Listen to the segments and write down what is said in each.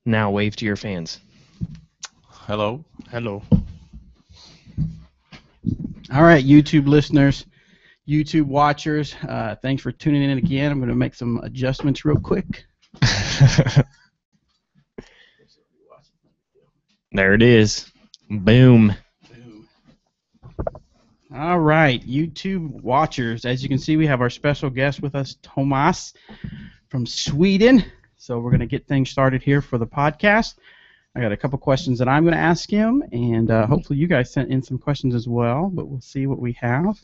Now wave to your fans. Hello. Hello. All right, YouTube listeners, YouTube watchers, thanks for tuning in again. I'm going to make some adjustments real quick. There it is. Boom. All right, YouTube watchers, as you can see, we have our special guest with us, Tomas from Sweden. So we're going to get things started here for the podcast. I got a couple questions that I'm going to ask him, and hopefully you guys sent in some questions as well, but we'll see what we have.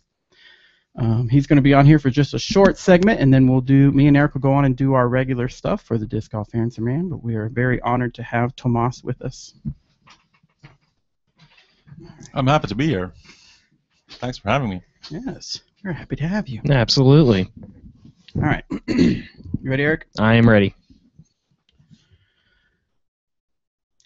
He's going to be on here for just a short segment, and then me and Eric will go on and do our regular stuff for the Disc Golf Answer Man, but we are very honored to have Tomas with us. I'm happy to be here. Thanks for having me. Yes, we're happy to have you. Absolutely. All right. You ready, Eric? I am ready.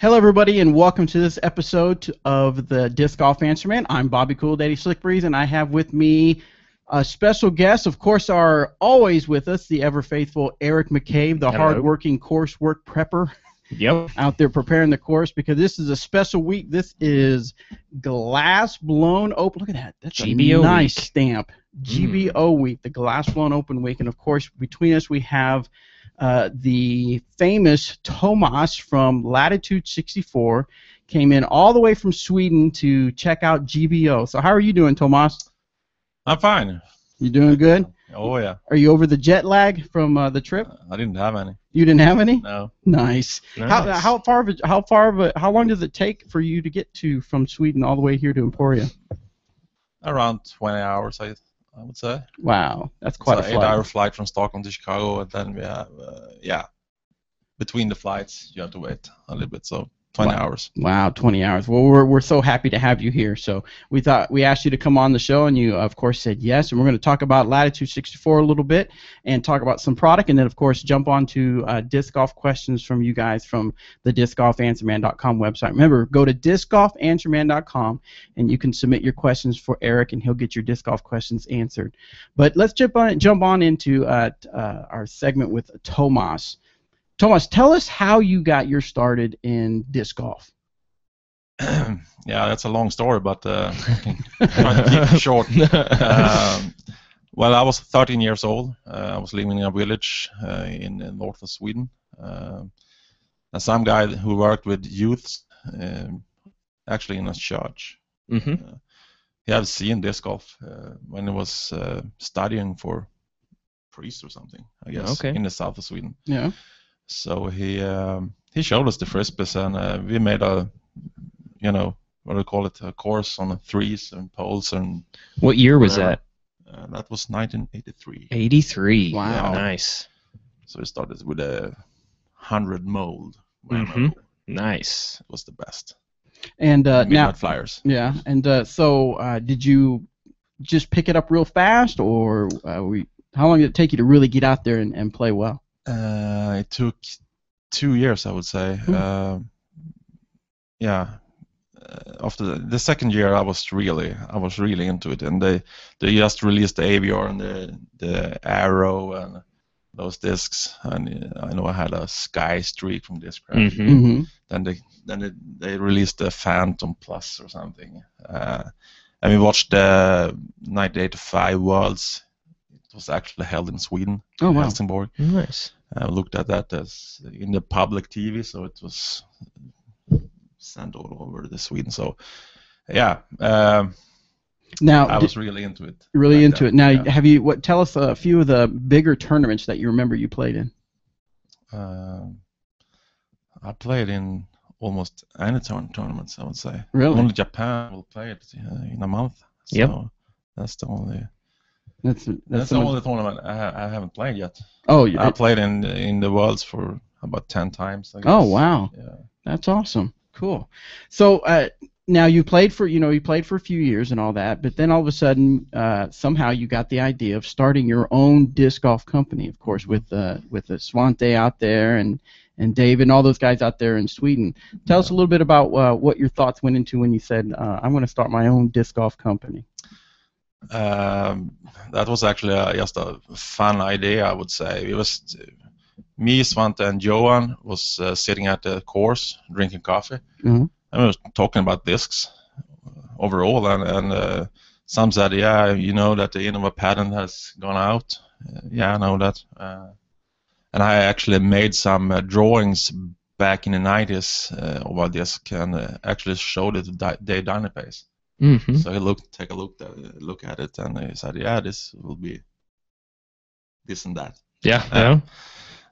Hello, everybody, and welcome to this episode of the Disc Golf Answer Man. I'm Bobby Cool Daddy Slick Breeze, and I have with me a special guest, of course, are always with us, the ever-faithful Eric McCabe, the hard-working coursework prepper. Yep. Out there preparing the course, because this is a special week. This is Glass Blown Open. Look at that. That's GBO a nice week. stamp. GBO week, the Glass Blown Open week. And, of course, between us we have the famous Tomas from Latitude 64. Came in all the way from Sweden to check out GBO. So how are you doing, Tomas? I'm fine. You doing good? Oh, yeah. Are you over the jet lag from the trip? I didn't have any. You didn't have any? No. Nice. How long does it take for you to get from Sweden all the way here to Emporia? Around 20 hours, I would say. Wow, that's quite a flight. 8-hour flight from Stockholm to Chicago, and then we have, between the flights, you have to wait a little bit, so 20 hours. Wow, 20 hours. Well, we're so happy to have you here. So we asked you to come on the show, and you, of course, said yes. And we're going to talk about Latitude 64 a little bit and talk about some product, and then, of course, jump on to disc golf questions from you guys from the discgolfanswerman.com website. Remember, go to discgolfanswerman.com, and you can submit your questions for Eric, and he'll get your disc golf questions answered. But let's jump on into our segment with Tomas. Tomas, tell us how you got your started in disc golf. Yeah, that's a long story, but I can try to keep it short. Well, I was 13 years old. I was living in a village in the north of Sweden. And some guy who worked with youths, actually in a church. Mm-hmm. He had seen disc golf when he was studying for priest or something, I guess, in the south of Sweden. Yeah. So he showed us the frisbees, and we made a, what do you call it, a course on threes and poles and. What year was that? That was 1983. 83. Wow. Yeah, nice. So we started with a 100 mold. Mm-hmm. Nice. It was the best. And now flyers. Yeah. And so did you just pick it up real fast, or how long did it take you to really get out there and play well? It took 2 years, I would say. After the second year, I was really into it, and they just released the AVR and the Arrow and those discs, and I know I had a Sky Streak from Discraft. Mm-hmm. Then they released the Phantom Plus or something, and we watched the 1985 Worlds. It was actually held in Sweden, Helsingborg. Nice. I looked at that as in the public TV, so it was sent all over the Sweden. So, yeah. Now I was really into it. Really into it. Now, have you? Tell us a few of the bigger tournaments that you remember you played in. I played in almost any tournaments, I would say. Really? Only Japan will play it in a month. So yep. That's the only. That's the only tournament I haven't played yet. Oh, I played in the Worlds for about 10 times. I guess. Oh, wow. Yeah. That's awesome. Cool. So now you played for a few years and all that, but then all of a sudden somehow you got the idea of starting your own disc golf company, of course, with the Svante out there and David and all those guys out there in Sweden. Tell us a little bit about what your thoughts went into when you said, I'm going to start my own disc golf company. That was actually just a fun idea, I would say. me, Svante, and Johan was sitting at the course drinking coffee, Mhm. and we were talking about discs overall, and some said, yeah, you know that the Innova patent has gone out. Yeah, I know that. And I actually made some drawings back in the 90s of a disc, and actually showed it to Dave Dynapace. Mm-hmm. So he take a look at it, and he said, yeah, this will be this and that. Yeah. Yeah.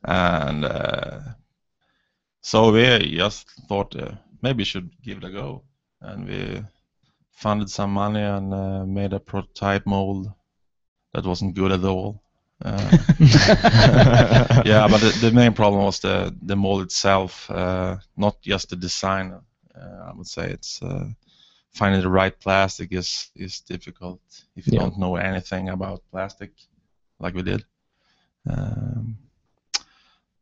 And so we just thought maybe we should give it a go, and we funded some money and made a prototype mold that wasn't good at all. Yeah, but the main problem was the mold itself, not just the design. I would say it's finding the right plastic is difficult if you Yeah. don't know anything about plastic, like we did.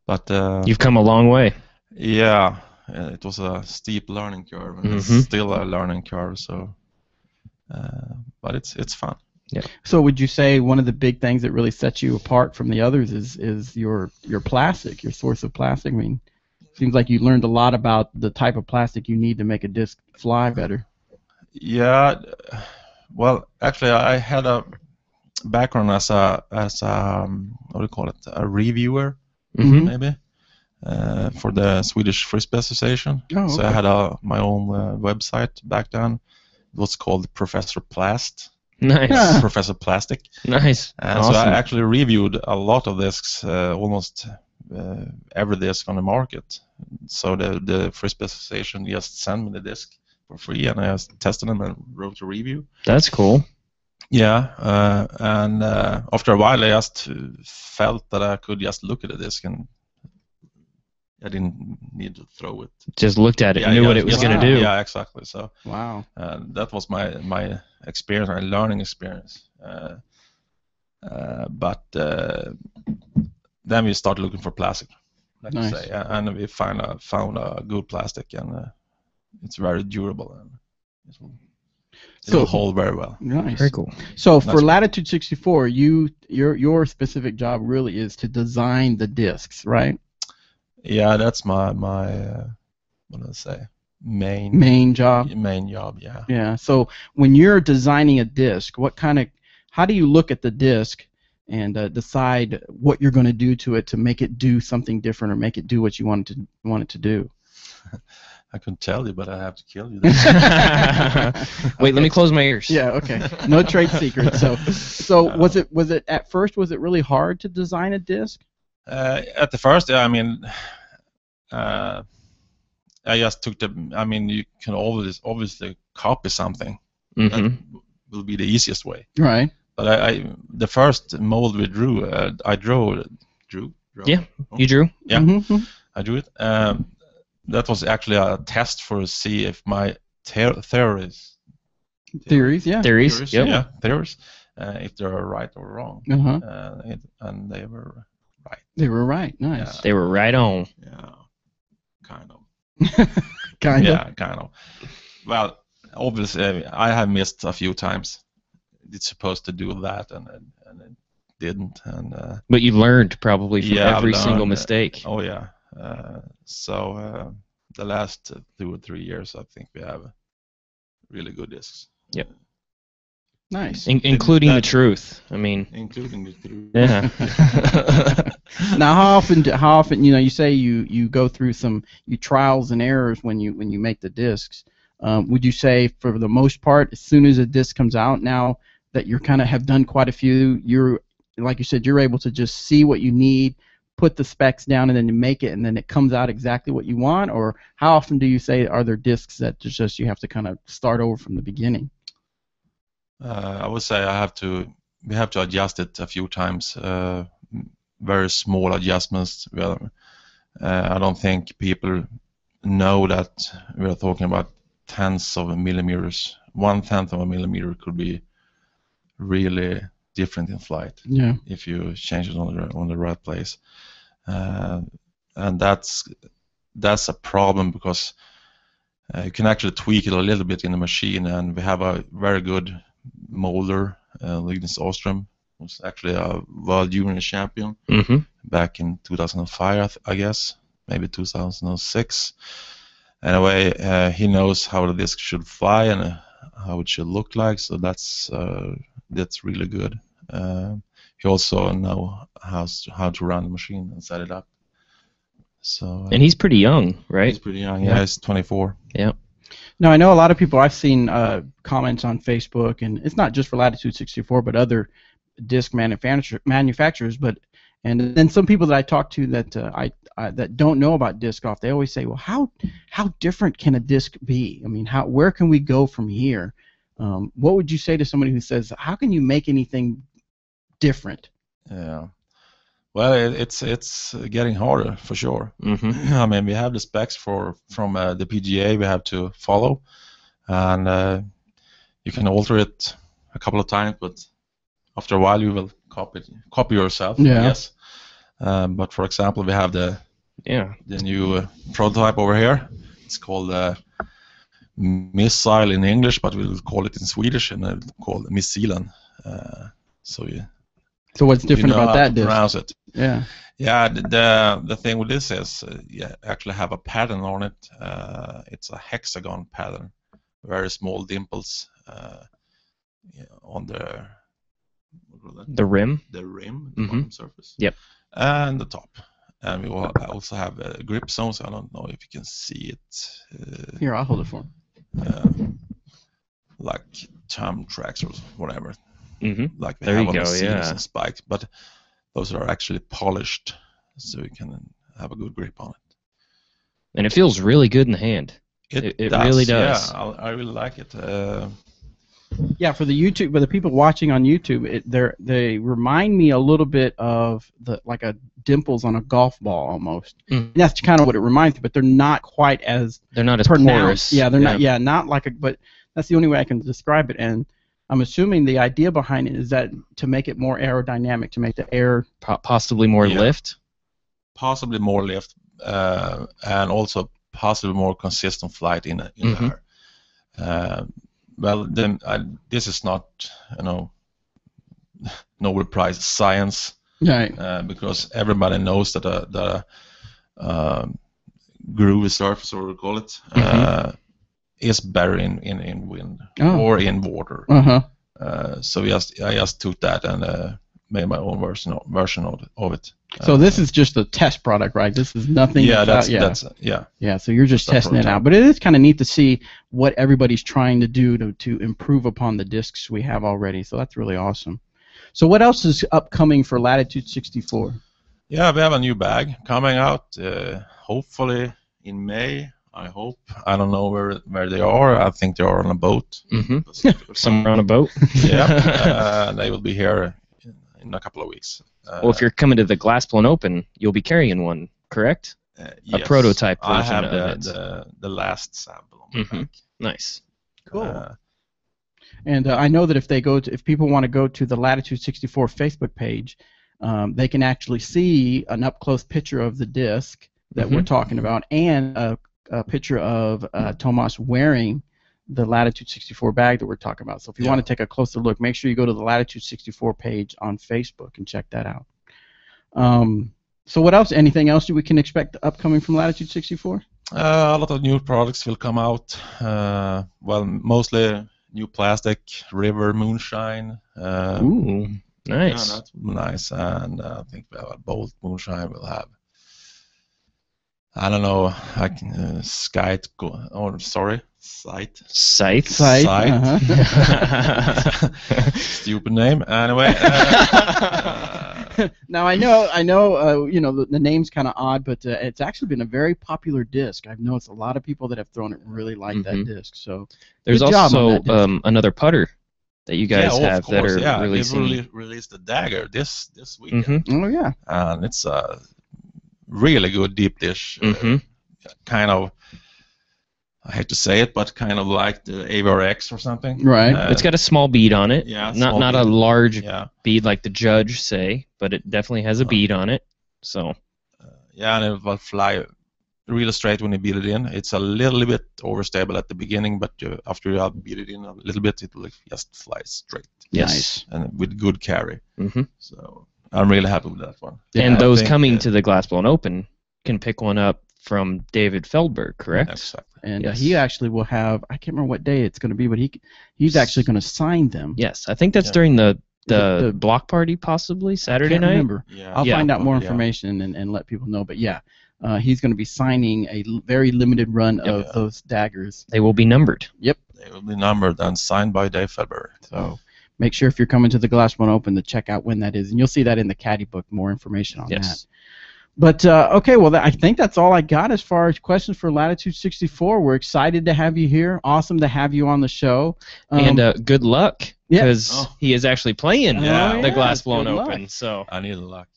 But You've come a long way. yeah, it was a steep learning curve, and it's still a learning curve. So, but it's fun. So would you say one of the big things that really sets you apart from the others is your plastic, your source of plastic? I mean, seems like you learned a lot about the type of plastic you need to make a disc fly better. Yeah, well, actually, I had a background as a what do you call it, a reviewer, Mm-hmm. maybe, for the Swedish Frisbee Association. Oh, So I okay. had my own website back then. It was called Professor Plast, Nice. Professor Plastic. Nice. And Awesome. so I actually reviewed a lot of discs, almost every disc on the market. So the Frisbee Association just sent me the disc for free, and I just tested them and wrote a review. That's cool. Yeah, and after a while, I just felt that I could just look at the disc, and I didn't need to throw it. Just looked at it, Yeah, knew yeah, what it was wow. going to do. Yeah, exactly. So Wow. that was my experience, my learning experience. But then we started looking for plastic, like Nice. you say, and we found a good plastic, and it's very durable, and it will hold very well. Nice. Very cool. So for Nice. Latitude 64, your specific job really is to design the discs, right? Yeah, that's my what do I say, Main job. main job. Yeah. Yeah. So when you're designing a disc, how do you look at the disc and decide what you're going to do to it to make it do something different or make it do what you want it to do? I could tell you, but I have to kill you. Wait, let me close my ears. Yeah. Okay. No trade secrets. So was it at first? Was it really hard to design a disc? At the first, yeah, I mean, I just took I mean, you can always obviously copy something. Mm-hmm. That will be the easiest way. Right. But the first mold we drew, I drew. Yeah, you drew. Yeah, Mm-hmm. I drew it. That was actually a test for see if my theories. Theories. Yeah. Theories. Yep. Yeah, theories. If they're right or wrong. Uh-huh. And they were right. They were right. Nice. They were right on. Yeah, kind of. Kind of. Yeah, kind of. Well, obviously, I have missed a few times. It's supposed to do that, and it didn't. And But you learned probably from Yeah, I've every single learned, mistake. oh yeah. So the last 2 or 3 years, I think we have really good discs. Yep. Nice. Including the that- truth. I mean, Including the truth. yeah. Now, how often, you say you go through some trials and errors when you make the discs. Would you say for the most part, as soon as a disc comes out now that you kind of have done quite a few, you're like you said, you're able to just see what you need, put the specs down, and then you make it, and then it comes out exactly what you want? Or how often do you say are there discs that just you have to kind of start over from the beginning? I would say we have to adjust it a few times. Very small adjustments. Well, I don't think people know that we are talking about tenths of a millimeters. 1/10 of a millimeter could be really different in flight. Yeah. If you change it on the right place, and that's a problem because you can actually tweak it a little bit in the machine, and we have a very good molder, Linus Ostrom, who's actually a world junior champion. Mm-hmm. back in 2005, I guess, maybe 2006. Anyway, he knows how the disc should fly and how it should look like, so that's really good. He also knows how to run the machine and set it up. So. And he's pretty young, right? He's pretty young. Yeah, he's 24. Yeah. Now I know a lot of people. I've seen comments on Facebook, and it's not just for Latitude 64, but other disc manufacturers. And then some people that I talk to that that don't know about disc golf, they always say, "Well, how different can a disc be? I mean, where can we go from here?" What would you say to somebody who says, "How can you make anything different?" Yeah. Well, it's getting harder for sure. Mm-hmm. I mean, we have the specs from the PGA we have to follow, and you can alter it a couple of times, but after a while you will copy yourself. Yeah. Yes. But for example, we have the new prototype over here. It's called Missile in English, but we'll call it in Swedish, and it's called Missilen. So what's different about that disc? Pronounce it. Yeah. Yeah. The thing with this is you actually have a pattern on it. It's a hexagon pattern, very small dimples on the rim. The rim, Mm-hmm. bottom surface. Yep. And the top. And we will also have grip zones. I don't know if you can see it. Here, I'll hold it for him. Like thumb tracks or whatever. Mm-hmm. Like we There have you on go, the seals yeah. and spikes, but those are actually polished, so you can have a good grip on it. And it feels really good in the hand. It does, really does. Yeah, I really like it. Yeah, for the people watching on YouTube, they remind me a little bit of like a dimples on a golf ball almost. Mm. That's kind of what it reminds me, but they're not quite as pronounced. Porous. Yeah, they're not like but that's the only way I can describe it. And I'm assuming the idea behind it is that to make it more aerodynamic, to make the air possibly more lift. Possibly more lift, and also possibly more consistent flight in the air. Well, then this is not, Nobel Prize science, right? Because everybody knows that the groovy surface, or we call it, is better in wind or in water. So I just took that and made my own version of it. So this is just a test product, right? This is nothing. Yeah. So you're just testing it out, but it is kind of neat to see what everybody's trying to do to improve upon the discs we have already. So that's really awesome. So what else is upcoming for Latitude 64? Yeah, we have a new bag coming out, hopefully in May. I hope. I don't know where they are. I think they are on a boat. Mm-hmm. Somewhere on a boat. Yeah, they will be here in a couple of weeks. Well, if you're coming to the Glassblown Open, you'll be carrying one, correct? Yes. A prototype version I have of it. the last sample on my back. Nice. Cool. And I know that if people want to go to the Latitude 64 Facebook page, they can actually see an up-close picture of the disc that we're talking about, and a picture of Tomas wearing the Latitude 64 bag that we're talking about. So if you want to take a closer look, make sure you go to the Latitude 64 page on Facebook and check that out. So what else? Anything else we can expect upcoming from Latitude 64? A lot of new products will come out. Well, mostly new plastic river moonshine. Ooh, nice. Yeah, that's nice. And I think we have a bolt moonshine. We'll have, I don't know, sight. Stupid name. Anyway. Now I know. The name's kind of odd, but it's actually been a very popular disc. I've noticed a lot of people that have thrown it really like that disc. So there's also another putter that you guys have that are releasing. They released the Dagger this weekend. Oh yeah. And it's a really good deep dish. Kind of, I hate to say it, but kind of like the AVRX or something. Right. It's got a small bead on it. Yeah. Not a large bead like the Judge, say, but it definitely has a bead on it. So. And it will fly really straight when you beat it in. It's a little bit overstable at the beginning, but after you have beat it in a little bit, it will just fly straight. Yes. And with good carry. Mm-hmm. So I'm really happy with that one. And I those think, coming to the Glassblown Open can pick one up from David Feldberg, correct? Exactly. And Yes. he actually will have, I can't remember what day it's going to be, but he's actually going to sign them. Yes, I think that's during the block party, possibly Saturday night. Remember. Yeah. I'll Yeah. find out more Yeah. information and let people know. But yeah, he's going to be signing a very limited run of those daggers. They will be numbered. Yep. They will be numbered and signed by Dave Feldberg. So make sure if you're coming to the Glassblown Open to check out when that is, and you'll see that in the caddy book. More information on that. But okay, well, I think that's all I got as far as questions for Latitude 64. We're excited to have you here. Awesome to have you on the show. And good luck, Yeah. because he is actually playing the Glassblown good Open. luck. So. I need luck.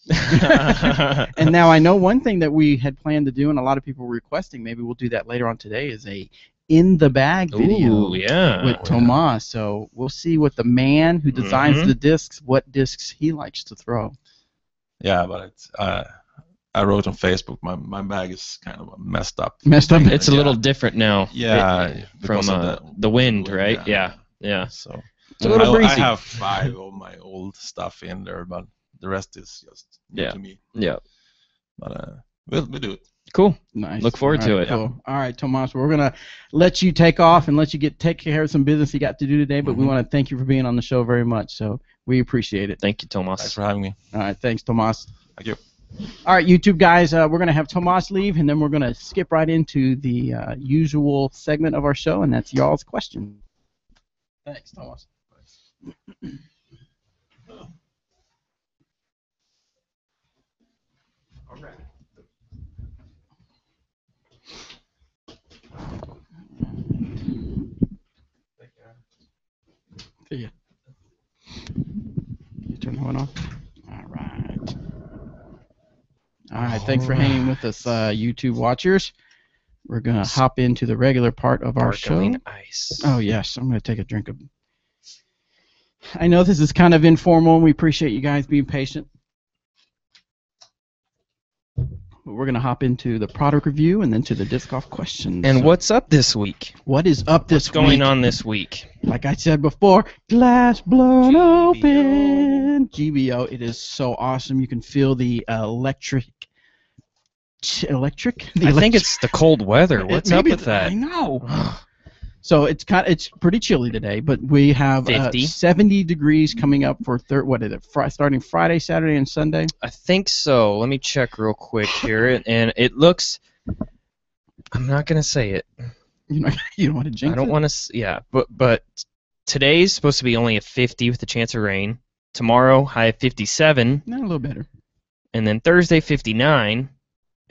And now I know one thing that we had planned to do, and a lot of people were requesting, maybe we'll do that later on today, is a in the bag video Ooh, yeah. with Tomas. So we'll see what the man who designs the discs, what discs he likes to throw. Yeah, but it's, I wrote on Facebook, my bag is kind of messed up. It's a little different now. Yeah, from because of the wind, right? Yeah. So It's a little breezy. I have 5 of my old stuff in there, but the rest is just new to me. Yeah. But we'll do it. Cool. Nice. Look forward to it. Cool. All right, Tomas, we're going to let you take off and let you take care of some business you got to do today, but we want to thank you for being on the show very much. So we appreciate it. Thank you, Tomas. Thanks for having me. All right, thanks, Tomas. Thank you. All right, YouTube guys, we're going to have Tomas leave, and then we're going to skip right into the usual segment of our show, and that's y'all's question. Thanks, Tomas. All right. See ya. You turn that one off? All right. All right, thanks for hanging with us, YouTube watchers. We're going to hop into the regular part of our show. Sparkling ice. Oh, yes, I'm going to take a drink of... I know this is kind of informal, and we appreciate you guys being patient. But we're going to hop into the product review and then to the disc golf questions. And So what's up this week? what is up this What's going week? on this week? Like I said before, glass blown open. GBO, it is so awesome. You can feel the electric. I think it's the cold weather. What's up with that? I know. So it's pretty chilly today, but we have 50. 70 degrees coming up for starting Friday, Saturday, and Sunday. I think so. Let me check real quick here, and it looks. I'm not gonna say it. You don't want to jinx it? I don't want to. Yeah, but today's supposed to be only a 50 with a chance of rain. Tomorrow, high of 57. No, a little better. And then Thursday, 59.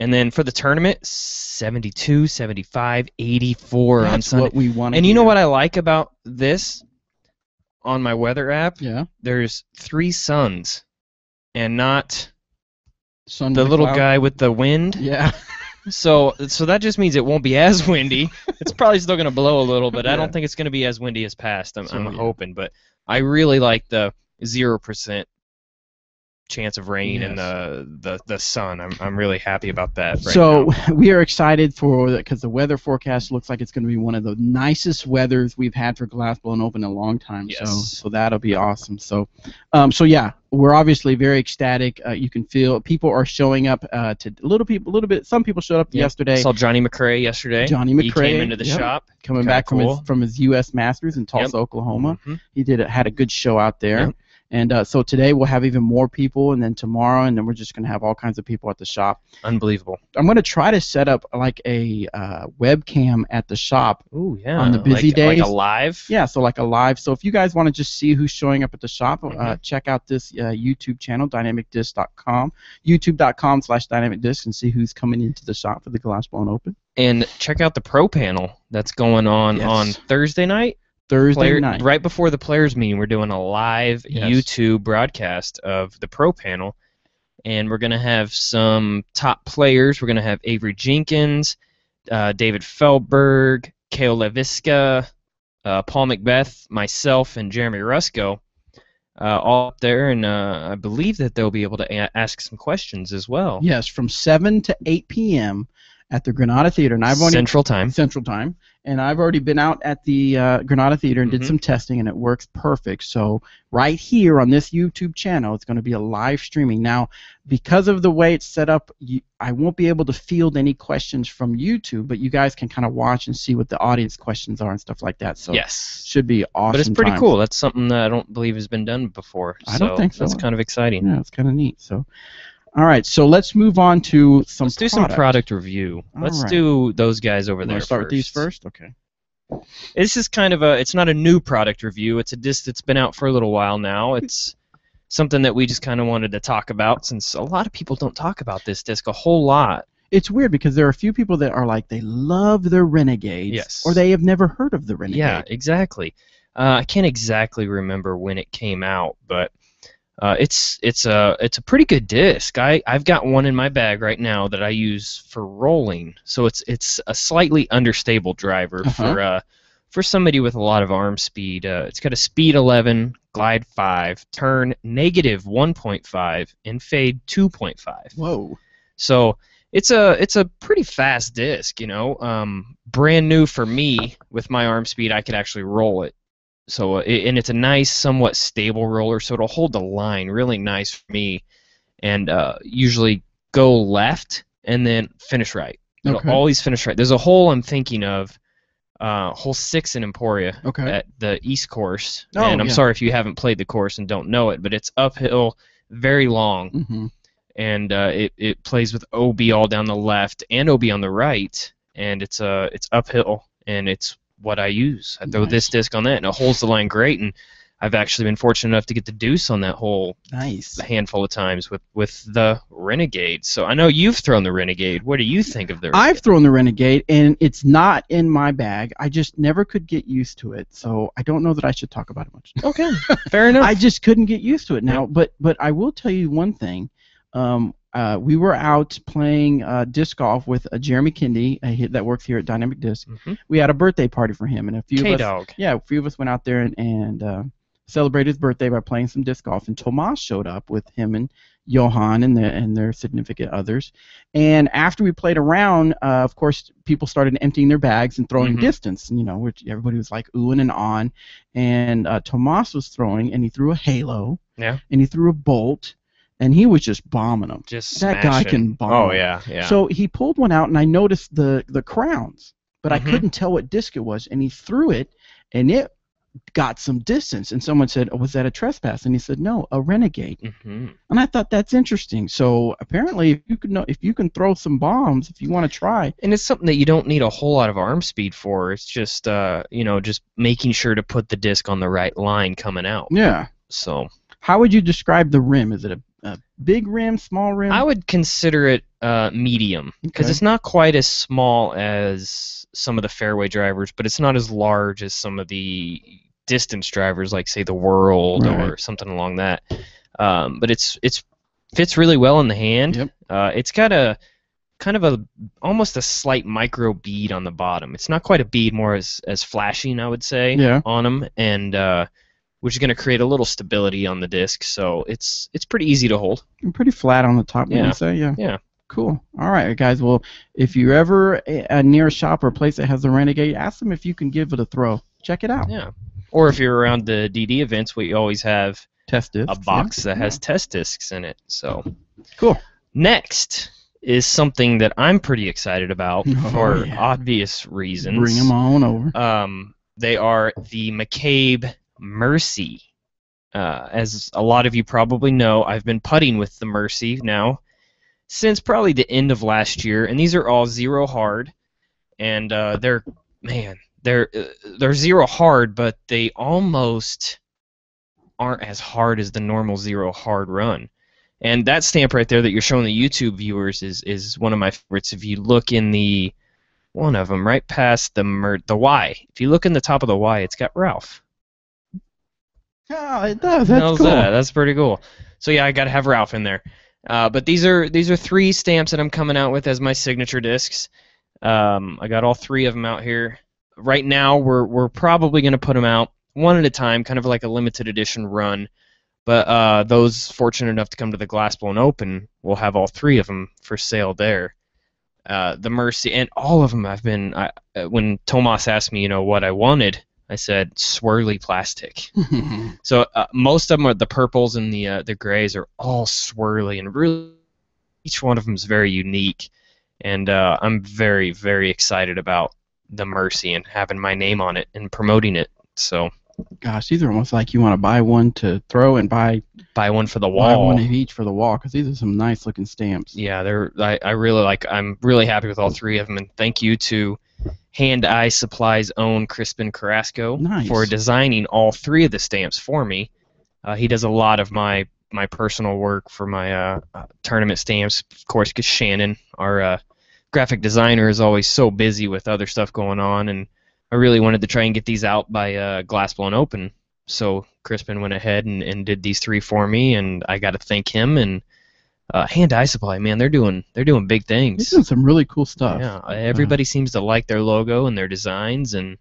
And then for the tournament, 72, 75, 84 on That's Sunday. what we want. And you know what I like about this on my weather app? Yeah. There's 3 suns and not Sun the with a little cloud. guy with the wind. Yeah. So that just means it won't be as windy. It's probably still going to blow a little, but I don't think it's going to be as windy as past. I'm hoping. But I really like the 0% chance of rain and the sun. I'm really happy about that right So now. we are excited for that because the weather forecast looks like it's going to be one of the nicest weathers we've had for Glass Blown Open in a long time. Yes. So that'll be awesome. So yeah, we're obviously very ecstatic. You can feel people are showing up to a little bit. Some people showed up yesterday. Saw Johnny McRae yesterday. Johnny He McRae, came into the shop. Coming Kinda back cool. from his U.S. Masters in Tulsa, Oklahoma. Mhm. He had a good show out there. Yep. And so today we'll have even more people, and then tomorrow, and then we're just going to have all kinds of people at the shop. Unbelievable. I'm going to try to set up like a webcam at the shop. Ooh, yeah. On the busy days. Like a live? Yeah, so like a live. So if you guys want to just see who's showing up at the shop, check out this YouTube channel, dynamicdisc.com, youtube.com/dynamicdisc, and see who's coming into the shop for the Glass Blown Open. And check out the pro panel that's going on Thursday night. Thursday night. Right before the players meeting, we're doing a live YouTube broadcast of the pro panel, and we're going to have some top players. We're going to have Avery Jenkins, David Feldberg, Kale Leviska, Paul Macbeth, myself, and Jeremy Rusko all up there, and I believe that they'll be able to ask some questions as well. Yes, from 7 to 8 p.m. at the Granada Theater, and I've only Central Time. Central Time, and I've already been out at the Granada Theater and did some testing, and it works perfect. So right here on this YouTube channel, it's going to be a live streaming. Now, because of the way it's set up, I won't be able to field any questions from YouTube, but you guys can kind of watch and see what the audience questions are and stuff like that. So yes, should be awesome. But it's pretty times. cool. That's something that I don't believe has been done before. I don't think so. That's kind of exciting. Yeah, it's kind of neat. So. All right, so let's move on to some. Let's do some product review. Let's do those guys over there. Start with these first, okay. This is kind of it's not a new product review. It's a disc that's been out for a little while now. It's something that we just kind of wanted to talk about since a lot of people don't talk about this disc a whole lot. It's weird because there are a few people that are like they love the Renegades, yes, or they have never heard of the Renegade. Yeah, exactly. I can't exactly remember when it came out, but. It's a pretty good disc. I've got one in my bag right now that I use for rolling. So it's a slightly understable driver for somebody with a lot of arm speed. It's got a speed 11, glide 5, turn negative 1.5, and fade 2.5. Whoa! So it's a pretty fast disc, you know. Brand new for me with my arm speed, I could actually roll it. So and it's a nice, somewhat stable roller, so it'll hold the line really nice for me, and usually go left and then finish right. It'll always finish right. There's a hole I'm thinking of, hole 6 in Emporia at the East course, and I'm sorry if you haven't played the course and don't know it, but it's uphill, very long, and it plays with OB all down the left and OB on the right, and it's uphill, and it's what I use. I throw this disc on that, and it holds the line great. And I've actually been fortunate enough to get the deuce on that hole a handful of times with the Renegade. So I know you've thrown the Renegade. What do you think of the Renegade? I've thrown the Renegade, and it's not in my bag. I just never could get used to it, so I don't know that I should talk about it much. Okay, fair enough. I just couldn't get used to it now. But I will tell you one thing. We were out playing disc golf with Jeremy Kindy that works here at Dynamic Disc. We had a birthday party for him, and a few of us went out there and celebrated his birthday by playing some disc golf. And Tomas showed up with him and Johan and their significant others. And after we played around, of course, people started emptying their bags and throwing distance. You know, which everybody was like oohing and on. And Tomas was throwing, and he threw a halo. Yeah. And he threw a bolt. And he was just bombing them. That guy can bomb. Oh, yeah, yeah. So he pulled one out, and I noticed the crowns, but I couldn't tell what disc it was. And he threw it, and it got some distance. And someone said, "Oh, was that a trespass?" And he said, "No, a Renegade." And I thought that's interesting. So apparently, if you can throw some bombs, if you want to try, and it's something that you don't need a whole lot of arm speed for. It's just just making sure to put the disc on the right line coming out. Yeah. So how would you describe the rim? Is it a big rim, small rim? I would consider it medium because it's not quite as small as some of the fairway drivers, but it's not as large as some of the distance drivers, like say the World or something along that. But it's fits really well in the hand. It's got a kind of almost a slight micro bead on the bottom. It's not quite a bead, more as flashing, I would say, on them, and which is going to create a little stability on the disc, so it's pretty easy to hold. And pretty flat on the top, you would say, yeah. Cool. All right, guys. Well, if you're ever near a shop or a place that has the Renegade, ask them if you can give it a throw. Check it out. Yeah. Or if you're around the DD events, we always have test discs, a box that has test discs in it. So cool. Next is something that I'm pretty excited about for obvious reasons. Bring them on over. They are the McCabe Mercy. As a lot of you probably know, I've been putting with the Mercy now since probably the end of last year, and these are all zero hard, and they're zero hard, but they almost aren't as hard as the normal zero hard run. And that stamp right there that you're showing the YouTube viewers is one of my favorites. If you look in one of them right past the Y, if you look in the top of the Y, it's got Ralph. Oh, it does. That's cool. That's pretty cool. So yeah, I got to have Ralph in there. But these are 3 stamps that I'm coming out with as my signature discs. I got all 3 of them out here. Right now, we're probably going to put them out one at a time, kind of like a limited edition run. But those fortunate enough to come to the Glassblown Open will have all 3 of them for sale there. the Mercy, and all of them I've been. When Tomas asked me, what I wanted, I said swirly plastic. So most of them are the purples and the grays are all swirly, and really each one of them is very unique. And I'm very, very excited about the Mercy and having my name on it and promoting it. So, gosh, these are almost like you want to buy one to throw and buy one for the wall. Buy one of each for the wall, because these are some nice looking stamps. Yeah, I really like. I'm really happy with all three of them, and thank you to Hand Eye Supply's own Crispin Carrasco for designing all three of the stamps for me. He does a lot of my personal work for my tournament stamps, of course, because Shannon, our graphic designer, is always so busy with other stuff going on, and I really wanted to try and get these out by Glass Blown Open. So Crispin went ahead and did these three for me, and I got to thank him. And Hand Eye Supply, man, they're doing big things. They're doing some really cool stuff. Yeah, everybody seems to like their logo and their designs, and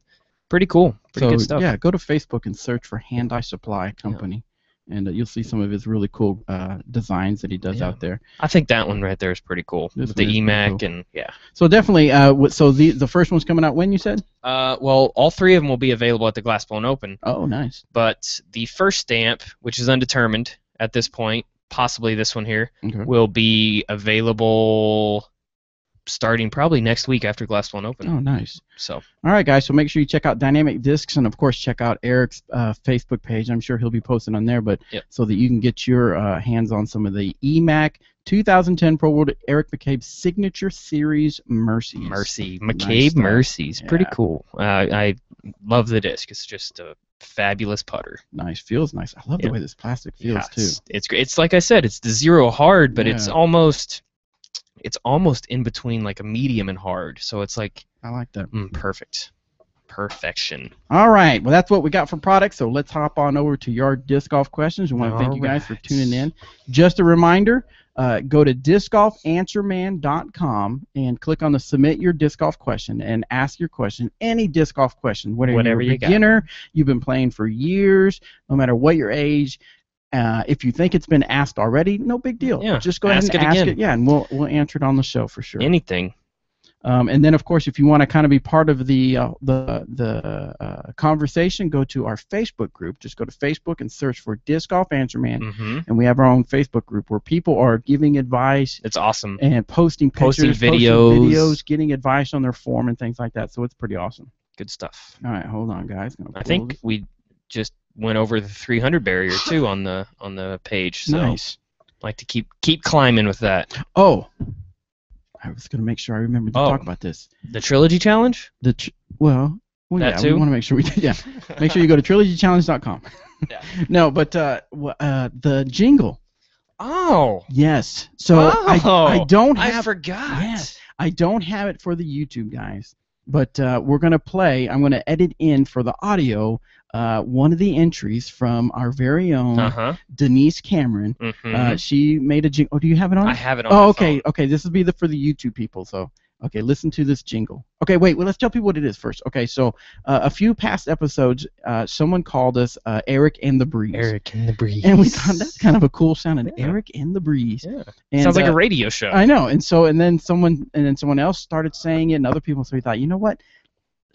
pretty cool, pretty good stuff. Yeah, go to Facebook and search for Hand Eye Supply Company. Yeah. And you'll see some of his really cool designs that he does out there. I think that one right there is pretty cool. With the EMAC cool. And yeah. So definitely, so the first one's coming out when, you said? Well, all three of them will be available at the Glass Blown Open. Oh, nice. But the first stamp, which is undetermined at this point, possibly this one here, will be available starting probably next week after Glass Blown Open. Oh, nice. So. All right, guys. So make sure you check out Dynamic Discs, and of course check out Eric's Facebook page. I'm sure he'll be posting on there, but so that you can get your hands on some of the EMAC 2010 Pro World Eric McCabe's Signature Series Mercies. McCabe Mercies. Pretty cool. I love the disc. It's just a fabulous putter. Nice. Feels nice. I love the way this plastic feels too. It's great. It's like I said, it's the zero hard, but it's almost in between like a medium and hard. So it's like I like that. Perfect. Perfection. All right. Well, that's what we got for products. So let's hop on over to your disc golf questions. We want to thank you guys for tuning in. Just a reminder, go to discgolfanswerman.com and click on the Submit Your Disc Golf Question and ask your question, any disc golf question, whatever you're a beginner, you've been playing for years, no matter what your age. If you think it's been asked already, no big deal. Yeah, just go ahead and ask it. Yeah, and we'll answer it on the show for sure. Anything. And then, of course, if you want to kind of be part of the conversation, go to our Facebook group. Just go to Facebook and search for Disc Golf Answer Man, and we have our own Facebook group where people are giving advice. It's awesome. And posting pictures, videos, getting advice on their form and things like that. So it's pretty awesome. Good stuff. All right, hold on, guys. I think we just went over the 300 barrier too on the page. So nice. Like to keep climbing with that. Oh. I was going to make sure I remembered to talk about this. The Trilogy Challenge? Well, yeah, too? We want to make sure we did. Yeah, make sure you go to trilogychallenge.com. Yeah. No, but the jingle. Oh. Yes. So I don't have. I forgot. Yes, I don't have it for the YouTube guys, but we're going to play. I'm going to edit in for the audio one of the entries from our very own Denise Cameron. She made a jingle. Oh, do you have it on? I have it on. Oh, okay. Phone. Okay, this will be for the YouTube people. So, okay, listen to this jingle. Okay, wait. Well, let's tell people what it is first. Okay, so a few past episodes, someone called us Eric and the Breeze. Eric and the Breeze. And we thought that's kind of a cool sound. Eric and the Breeze. Yeah. And, sounds like a radio show. I know. And then someone else started saying it, and other people. So we thought, you know what?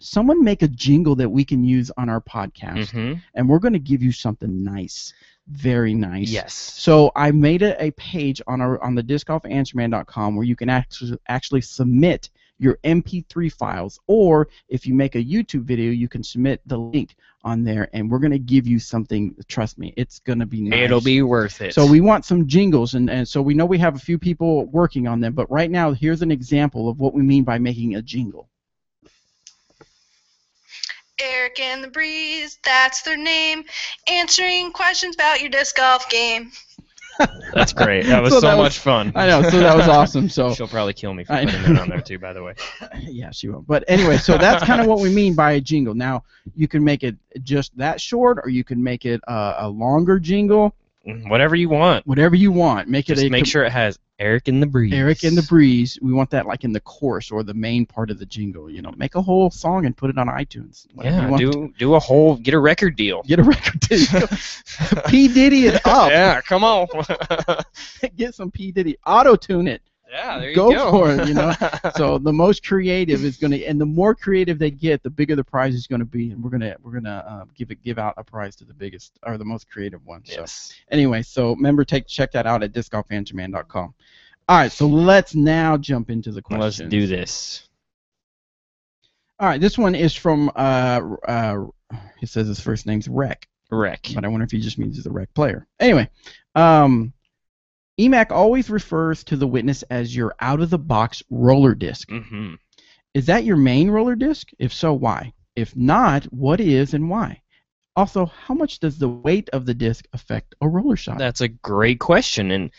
Someone make a jingle that we can use on our podcast, and we're going to give you something nice, very nice. Yes. So I made a page on the discgolfanswerman.com where you can actually submit your MP3 files, or if you make a YouTube video, you can submit the link on there, and we're going to give you something. Trust me, it's going to be nice. It'll be worth it. So we want some jingles, and so we know we have a few people working on them, but right now here's an example of what we mean by making a jingle. Eric and the Breeze, that's their name, answering questions about your disc golf game. That's great. That was so much fun. I know, so that was awesome. So she'll probably kill me for putting that on there too, by the way. Yeah, she will. But anyway, so that's kind of what we mean by a jingle. Now, you can make it just that short, or you can make it a longer jingle. Whatever you want. Whatever you want. Make sure it has Eric and the Breeze. Eric and the Breeze. We want that like in the chorus or the main part of the jingle. You know, make a whole song and put it on iTunes. Yeah, do a whole, get a record deal. Get a record deal. P Diddy it up. Yeah, come on. Get some P Diddy. Auto tune it. Yeah, there you go for it, you know. So the most creative is going to, and the more creative they get, the bigger the prize is going to be, and we're gonna give out a prize to the biggest or the most creative one. So Yes. anyway, so remember, check that out at discgolfanchorman.com. All right, so let's now jump into the questions. Let's do this. All right, this one is from he says his first name's Rec. Wreck. But I wonder if he just means he's a rec player. Anyway, EMAC always refers to the Witness as your out-of-the-box roller disc. Mm-hmm. Is that your main roller disc? If so, why? If not, what is and why? Also, how much does the weight of the disc affect a roller shot? That's a great question, and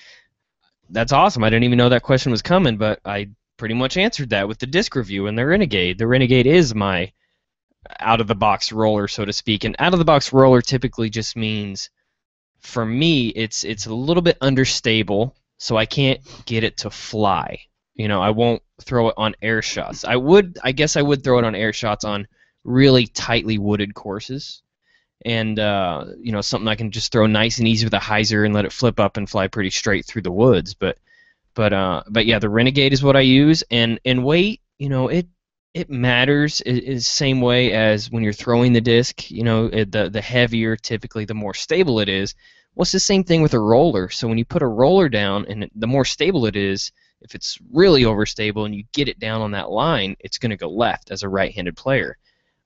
that's awesome. I didn't even know that question was coming, but I pretty much answered that with the disc review and the Renegade. The Renegade is my out-of-the-box roller, so to speak, and out-of-the-box roller typically just means, for me, it's a little bit understable, so I can't get it to fly. You know, I won't throw it on air shots. I guess I would throw it on air shots on really tightly wooded courses, and you know, something I can just throw nice and easy with a hyzer and let it flip up and fly pretty straight through the woods. But yeah, the Renegade is what I use, and weight, you know, it matters. Is same way as when you're throwing the disc. You know, the heavier, typically, the more stable it is. Well, it's the same thing with a roller. So when you put a roller down, and the more stable it is, if it's really overstable and you get it down on that line, it's going to go left as a right-handed player.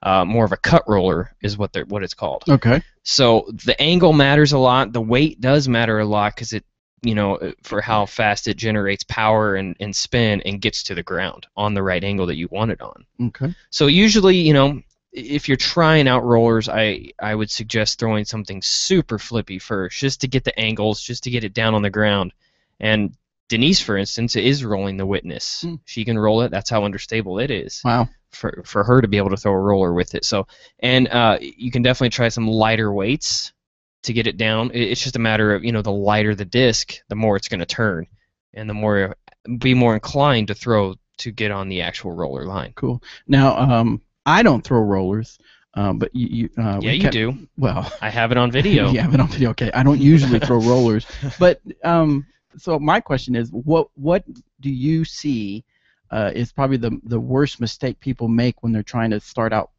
More of a cut roller is what it's called. Okay. So the angle matters a lot. The weight does matter a lot because it, you know, for how fast it generates power and spin and gets to the ground on the right angle that you want it on. Okay. So usually, you know, if you're trying out rollers, I would suggest throwing something super flippy first, just to get the angles, just to get it down on the ground. And Denise, for instance, is rolling the Witness. She can roll it. That's how understable it is. Wow. For her to be able to throw a roller with it. So, and you can definitely try some lighter weights to get it down. It's just a matter of, you know, the lighter the disc, the more it's going to turn, and the more be more inclined to throw to get on the actual roller line. Cool. Now, I don't throw rollers, but you you do. Well, I have it on video. You have it on video. Okay, I don't usually throw rollers, but so my question is, what do you see is probably the worst mistake people make when they're trying to start out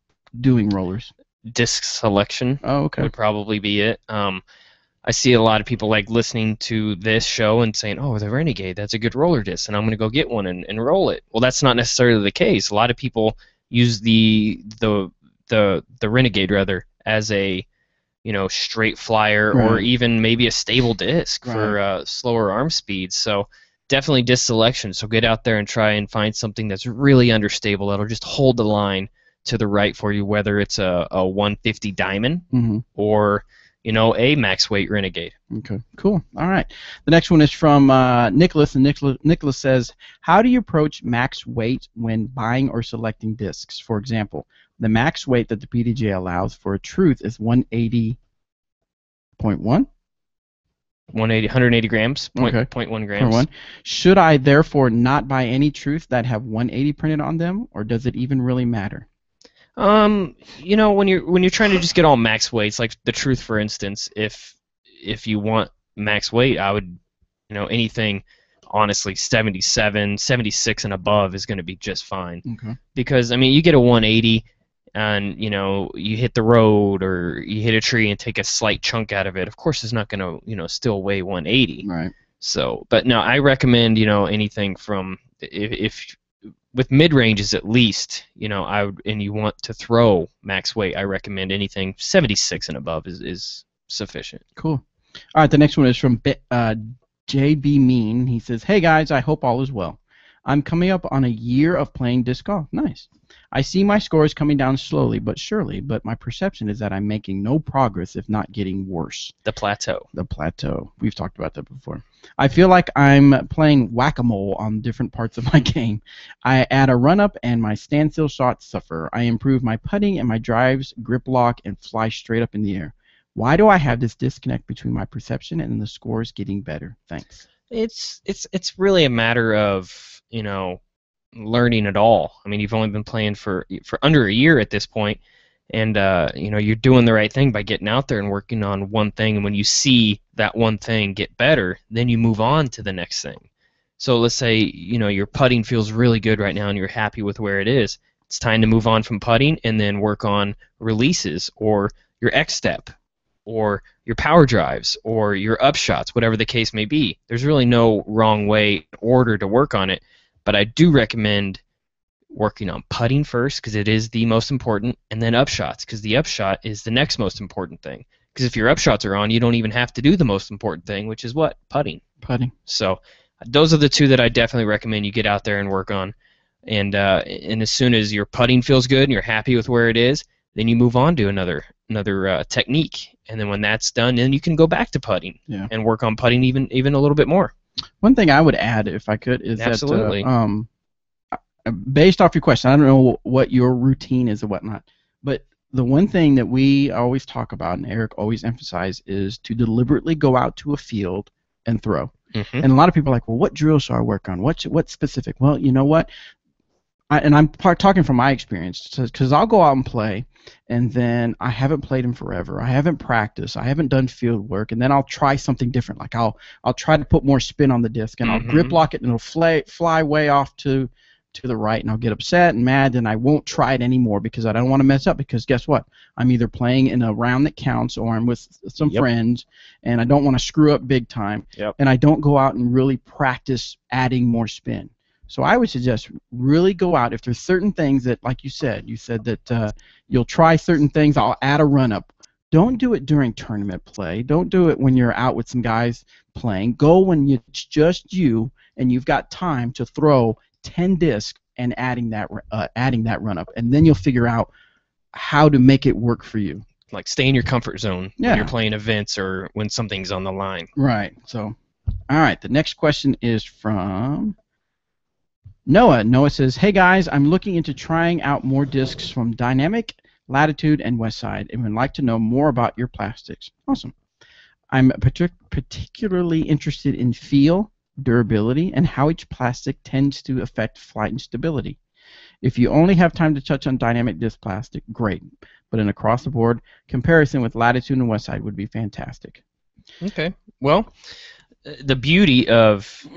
doing rollers? Disc selection. Oh, okay. Would probably be it. I see a lot of people like listening to this show and saying, "Oh, the Renegade, that's a good roller disc, and I'm going to go get one and roll it." Well, that's not necessarily the case. A lot of people use the Renegade rather as a, you know, straight flyer, right, or even maybe a stable disc, right, for slower arm speeds. So definitely disc selection. So get out there and try and find something that's really understable that'll just hold the line to the right for you, whether it's a 150 Diamond, mm-hmm, or, you know, a max weight Renegade. Okay, cool. All right. The next one is from Nicholas, and Nicholas says, how do you approach max weight when buying or selecting discs? For example, the max weight that the PDJ allows for a Truth is 180.1? 180 grams, okay, 0.1 grams. 0.1. Should I therefore not buy any Truths that have 180 printed on them, or does it even really matter? You know, when you're trying to just get all max weights, like the Truth, for instance, if you want max weight, I would, you know, anything, honestly, 77, 76 and above is going to be just fine. Okay. Because, I mean, you get a 180 and, you know, you hit the road or you hit a tree and take a slight chunk out of it. Of course, it's not going to, you know, still weigh 180. Right. So, but no, I recommend, you know, anything from, if with mid-ranges at least, you know, and you want to throw max weight, I recommend anything 76 and above is sufficient. Cool. All right, the next one is from JB Mean. He says, hey guys, I hope all is well. I'm coming up on a year of playing disc golf. Nice. I see my scores coming down slowly but surely, but my perception is that I'm making no progress, if not getting worse. The plateau. The plateau. We've talked about that before. I feel like I'm playing whack-a-mole on different parts of my game. I add a run-up and my standstill shots suffer. I improve my putting and my drives, grip lock, and fly straight up in the air. Why do I have this disconnect between my perception and the scores getting better? Thanks. It's really a matter of, you know, learning it all. I mean, you've only been playing for under a year at this point, and you know, you're doing the right thing by getting out there and working on one thing. And when you see that one thing get better, then you move on to the next thing. So let's say, your putting feels really good right now and you're happy with where it is. It's time to move on from putting and then work on releases or your X step or your power drives or your upshots, whatever the case may be. There's really no wrong way order to work on it, but I do recommend working on putting first because it is the most important, and then upshots because the upshot is the next most important thing. Because if your upshots are on, you don't even have to do the most important thing, which is what? Putting. So those are the two that I definitely recommend you get out there and work on. And as soon as your putting feels good and you're happy with where it is, then you move on to another technique. And then when that's done, then you can go back to putting and work on putting even a little bit more. One thing I would add, if I could, is Absolutely. that based off your question, I don't know what your routine is and whatnot, but the one thing that we always talk about and Eric always emphasizes is to deliberately go out to a field and throw. Mm-hmm. And a lot of people are like, well, what drills should I work on? What's specific? Well, you know what? I'm talking from my experience, because I'll go out and play, and then I haven't played him forever. I haven't practiced. I haven't done field work, and then I'll try something different. Like I'll try to put more spin on the disc, and I'll grip lock it, and it'll fly way off to the right, and I'll get upset and mad, and I won't try it anymore because I don't want to mess up. Because guess what? I'm either playing in a round that counts, or I'm with some friends, and I don't want to screw up big time. And I don't go out and really practice adding more spin. So I would suggest really go out if there's certain things that, like you said that you'll try certain things. I'll add a run-up. Don't do it during tournament play. Don't do it when you're out with some guys playing. Go when it's just you and you've got time to throw 10 discs and adding that run-up, and then you'll figure out how to make it work for you. Like stay in your comfort zone when you're playing events or when something's on the line. Right. So, all right. The next question is from Noah. Noah says, hey guys, I'm looking into trying out more discs from Dynamic, Latitude, and Westside, and would like to know more about your plastics. Awesome. I'm particularly interested in feel, durability, and how each plastic tends to affect flight and stability. If you only have time to touch on Dynamic disc plastic, great, but an across-the-board comparison with Latitude and Westside would be fantastic. Okay. Well, the beauty of,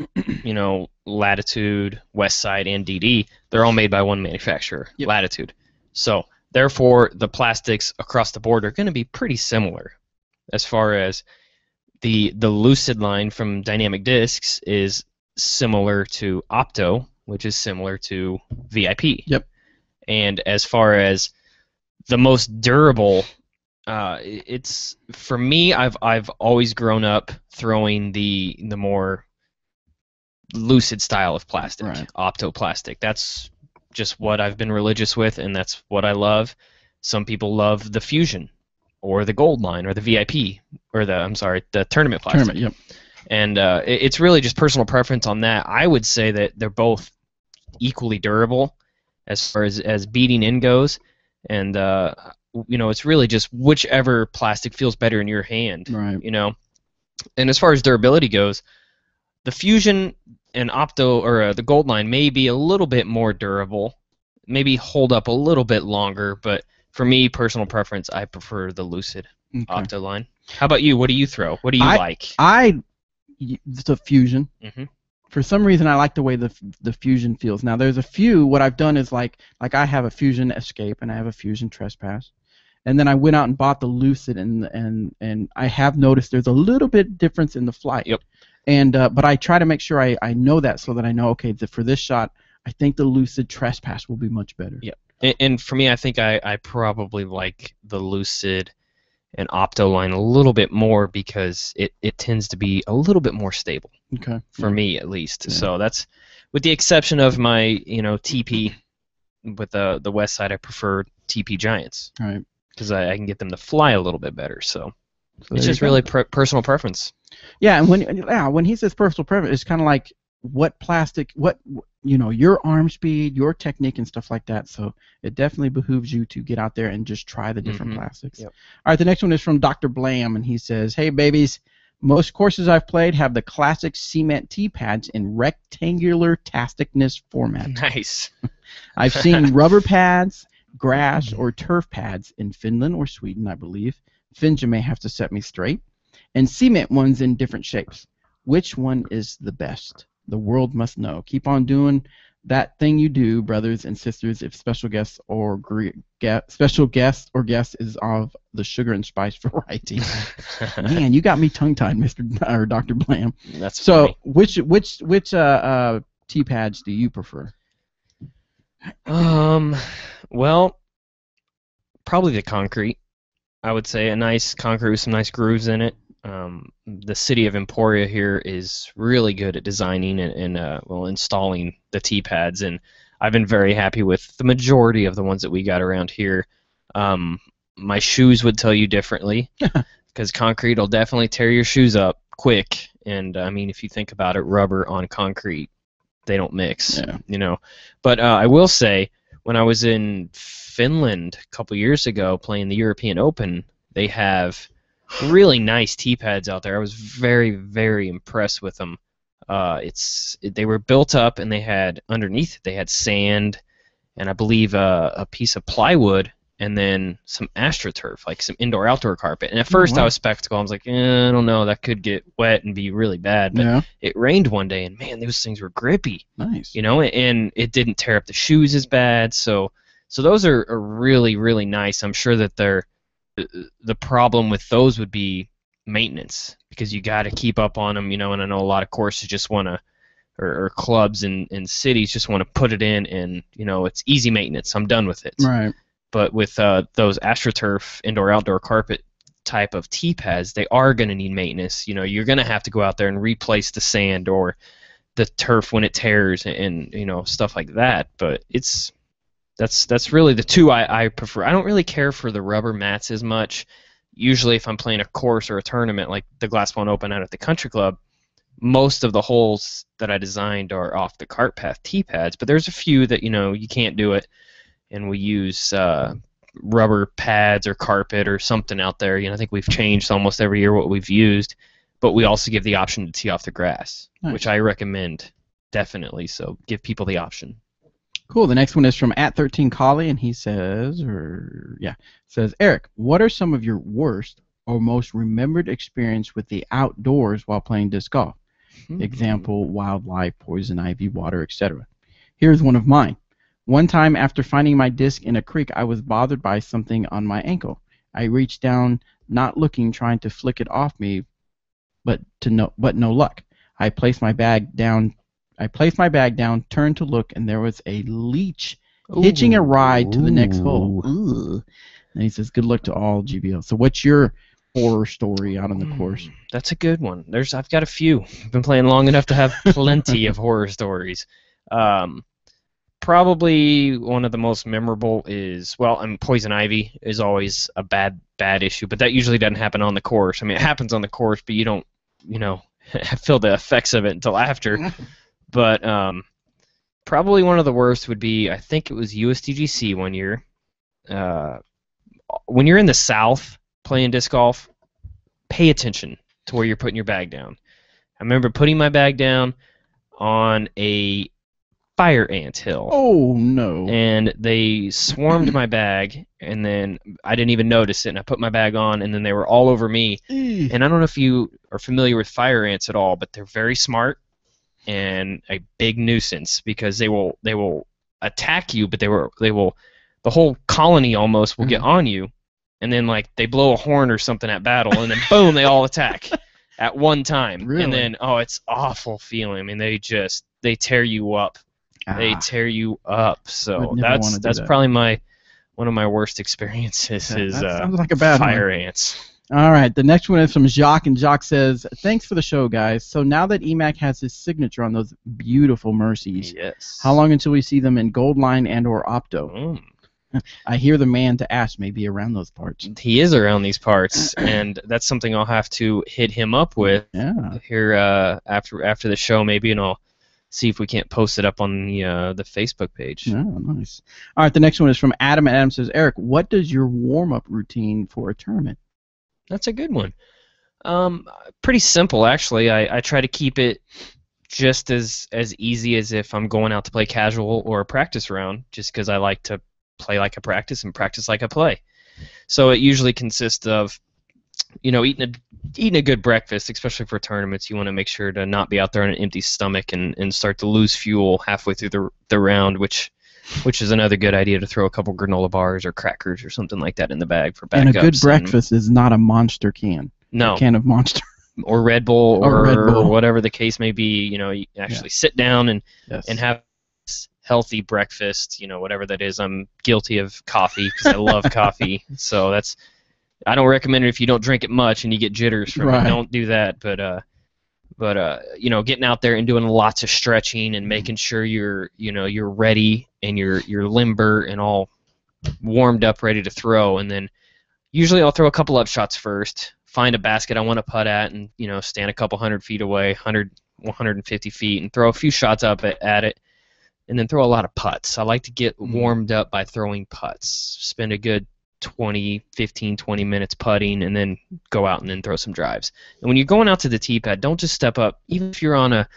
Latitude, Westside, and DD, they're all made by one manufacturer, Latitude. So, therefore, the plastics across the board are going to be pretty similar. As far as the Lucid line from Dynamic Discs is similar to Opto, which is similar to VIP. And as far as the most durable, it's for me. I've always grown up throwing the more Lucid style of plastic, Opto plastic. That's just what I've been religious with, and that's what I love. Some people love the Fusion, or the Gold line, or the VIP, or the Tournament plastic. And it's really just personal preference on that. I would say that they're both equally durable as far as beating in goes, and it's really just whichever plastic feels better in your hand. And as far as durability goes, the Fusion and Opto, or the Gold line, may be a little bit more durable, maybe hold up a little bit longer, but for me, personal preference, I prefer the Lucid Opto line. How about you? What do you throw? What do you like? The Fusion. For some reason, I like the way the Fusion feels. Now, there's a few. What I've done is like I have a Fusion Escape and I have a Fusion Trespass, and then I went out and bought the Lucid, and I have noticed there's a little bit difference in the flight. And but I try to make sure I know that, so that I know, okay, for this shot, I think the Lucid Trespass will be much better. And for me, I think I probably like the Lucid and Opto line a little bit more because it tends to be a little bit more stable. For me, at least. So that's, with the exception of my TP with the Westside, I prefer TP Giants. Because I can get them to fly a little bit better. So it's just really personal preference. Yeah, and when he says personal preference, it's kind of like what plastic, your arm speed, your technique, and stuff like that. So it definitely behooves you to get out there and just try the different plastics. All right, the next one is from Dr. Blam, and he says, hey, babies, most courses I've played have the classic cement T-pads in rectangular tasticness format. Nice. I've seen rubber pads, grass, or turf pads in Finland or Sweden, I believe. Finja may have to set me straight. And cement ones in different shapes. Which one is the best? The world must know. Keep on doing that thing you do, brothers and sisters. If special guest or guest is of the sugar and spice variety. Man, you got me tongue-tied, or Dr. Blam. That's so. Funny. Which tea pads do you prefer? Well, probably the concrete. I would say a nice concrete with some nice grooves in it. The city of Emporia here is really good at designing and installing the tea pads, and I've been very happy with the majority of the ones that we got around here. My shoes would tell you differently, because concrete will definitely tear your shoes up quick, and I mean, if you think about it, rubber on concrete, they don't mix, But I will say, when I was in Finland a couple years ago playing the European Open, they have really nice tea pads out there. I was very, very impressed with them. They were built up, and they had underneath they had sand, and I believe a piece of plywood, and then some AstroTurf, like some indoor-outdoor carpet. And at first I was skeptical. I was like, I don't know, that could get wet and be really bad. But it rained one day, and man, those things were grippy. Nice. And it didn't tear up the shoes as bad. So those are really, really nice. I'm sure that the problem with those would be maintenance, because you got to keep up on them, and I know a lot of courses just want to, or clubs and cities just want to put it in, and it's easy maintenance. I'm done with it. Right. But with those AstroTurf indoor-outdoor carpet type of tea pads, they are going to need maintenance. You're going to have to go out there and replace the sand or the turf when it tears, and stuff like that. But that's really the two I prefer. I don't really care for the rubber mats as much. Usually, if I'm playing a course or a tournament like the Glass One Open out at the Country Club, most of the holes that I designed are off the cart path tee pads. But there's a few that you can't do it, and we use rubber pads or carpet or something out there. I think we've changed almost every year what we've used, but we also give the option to tee off the grass, which I recommend definitely. So give people the option. Cool. The next one is from @13collie, and he says, Eric, what are some of your worst or most remembered experience with the outdoors while playing disc golf? Example, wildlife, poison ivy, water, etc. Here's one of mine. One time after finding my disc in a creek, I was bothered by something on my ankle. I reached down, not looking, trying to flick it off me, but no luck. I placed my bag down, turned to look, and there was a leech hitching a ride to the next hole. Ooh. And he says, good luck to all, GBL. So what's your horror story out on the course? That's a good one. I've got a few. I've been playing long enough to have plenty of horror stories. Probably one of the most memorable is, poison ivy is always a bad issue, but that usually doesn't happen on the course. I mean, it happens on the course, but you don't, feel the effects of it until after. But probably one of the worst would be, I think it was USDGC one year. When you're in the South playing disc golf, pay attention to where you're putting your bag down. I remember putting my bag down on a fire ant hill. Oh, no. And they swarmed my bag, and then I didn't even notice it, and I put my bag on, and then they were all over me. And I don't know if you are familiar with fire ants at all, but they're very smart and a big nuisance, because they will attack you, but the whole colony almost will get on you, and then they blow a horn or something at battle, and then boom, they all attack at one time. Really? And then it's awful feeling. I mean, they tear you up. They tear you up. So that's probably one of my worst experiences sounds like a bad fire one. ants. All right, the next one is from Jacques, and Jacques says, thanks for the show, guys. So now that EMAC has his signature on those beautiful Mercies, yes, how long until we see them in Gold Line and or Opto? I hear the man to ask may be around those parts. He is around these parts, and that's something I'll have to hit him up with here after the show maybe, and I'll see if we can't post it up on the Facebook page. Oh, nice. All right, the next one is from Adam, and Adam says, Eric, what does your warm-up routine for a tournament? That's a good one. Pretty simple, actually. I try to keep it just as easy as if I'm going out to play casual or a practice round, just because I like to play like I practice and practice like I play. So it usually consists of, eating a eating a good breakfast, especially for tournaments, you want to make sure to not be out there on an empty stomach and start to lose fuel halfway through the round, which is another good idea, to throw a couple granola bars or crackers or something like that in the bag for backups. And a good breakfast is not a Monster can. No. A can of Monster. Or Red Bull or Red Bull. whatever the case may be. You actually sit down and have healthy breakfast, whatever that is. I'm guilty of coffee because I love coffee. So I don't recommend it if you don't drink it much and you get jitters from it. Don't do that. But getting out there and doing lots of stretching and making sure you're ready and you're limber and all warmed up, ready to throw. And then usually I'll throw a couple up shots first, find a basket I want to putt at, and stand a couple 100 feet away, 150 feet, and throw a few shots up at it, and then throw a lot of putts. I like to get warmed up by throwing putts. Spend a good 15, 20 minutes putting, and then go out and then throw some drives. And when you're going out to the tee pad, don't just step up. Even if you're on a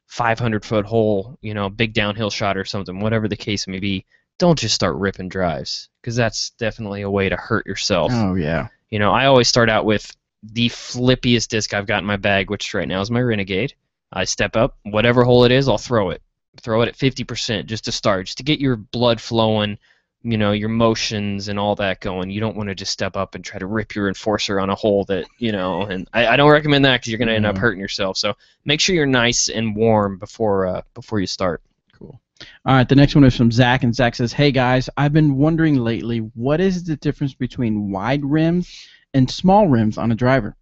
500-foot hole, big downhill shot or something, whatever the case may be, don't just start ripping drives, because that's definitely a way to hurt yourself. Oh, yeah. I always start out with the flippiest disc I've got in my bag, which right now is my Renegade. I step up, whatever hole it is, I'll throw it. Throw it at 50% just to start, just to get your blood flowing, your motions and all that going. You don't want to just step up and try to rip your enforcer on a hole that, and I don't recommend that because you're going to end up hurting yourself. So make sure you're nice and warm before you start. Cool. All right, the next one is from Zach, and Zach says, "Hey guys, I've been wondering lately, what is the difference between wide rims and small rims on a driver?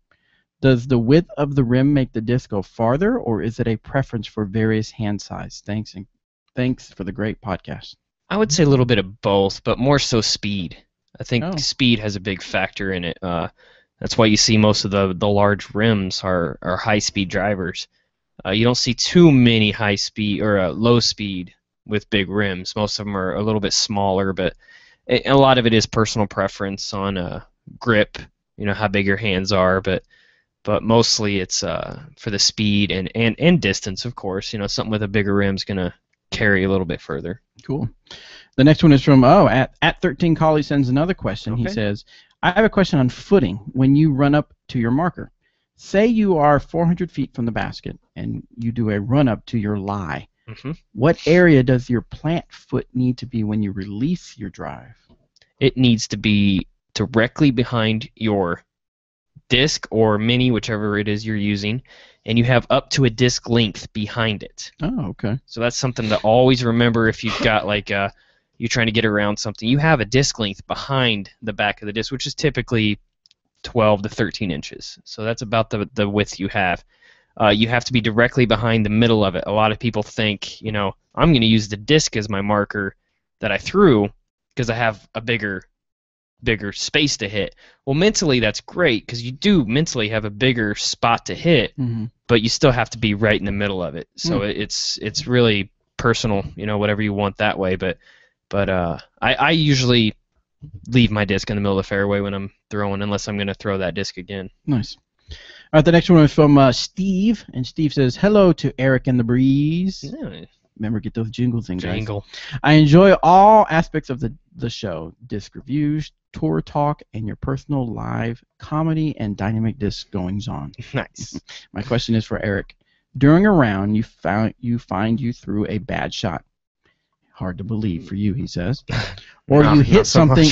Does the width of the rim make the disc go farther, or is it a preference for various hand size? Thanks for the great podcast." I would say a little bit of both, but more so speed. I think speed has a big factor in it. That's why you see most of the large rims are high-speed drivers. You don't see too many high-speed or low-speed with big rims. Most of them are a little bit smaller, but a lot of it is personal preference on grip, how big your hands are, but mostly it's for the speed and distance, of course. Something with a bigger rim is going to carry a little bit further. Cool. The next one is from at 13 Collie sends another question. Okay. He says, "I have a question on footing when you run up to your marker. Say you are 400 feet from the basket and you do a run up to your lie. Mm-hmm. What area does your plant foot need to be when you release your drive?" It needs to be directly behind your disc or mini, whichever it is you're using, and you have up to a disc length behind it. Oh, okay. So that's something to always remember if you've got you're trying to get around something. You have a disc length behind the back of the disc, which is typically 12 to 13 inches. So that's about the width you have. You have to be directly behind the middle of it. A lot of people think, I'm going to use the disc as my marker that I threw because I have a bigger space to hit. Well, mentally that's great because you do mentally have a bigger spot to hit, but you still have to be right in the middle of it. So it's really personal, whatever you want that way. But I usually leave my disc in the middle of the fairway when I'm throwing, unless I'm going to throw that disc again. Nice. All right, the next one is from Steve, and Steve says, "Hello to Eric and the Breeze." Yeah. Remember, get those jingles in, guys. Jingle. "I enjoy all aspects of the show, disc reviews, tour talk, and your personal live comedy and dynamic disc goings-on." Nice. My question is for Eric. During a round, you find you threw a bad shot. Hard to believe for you, he says. Or you hit something,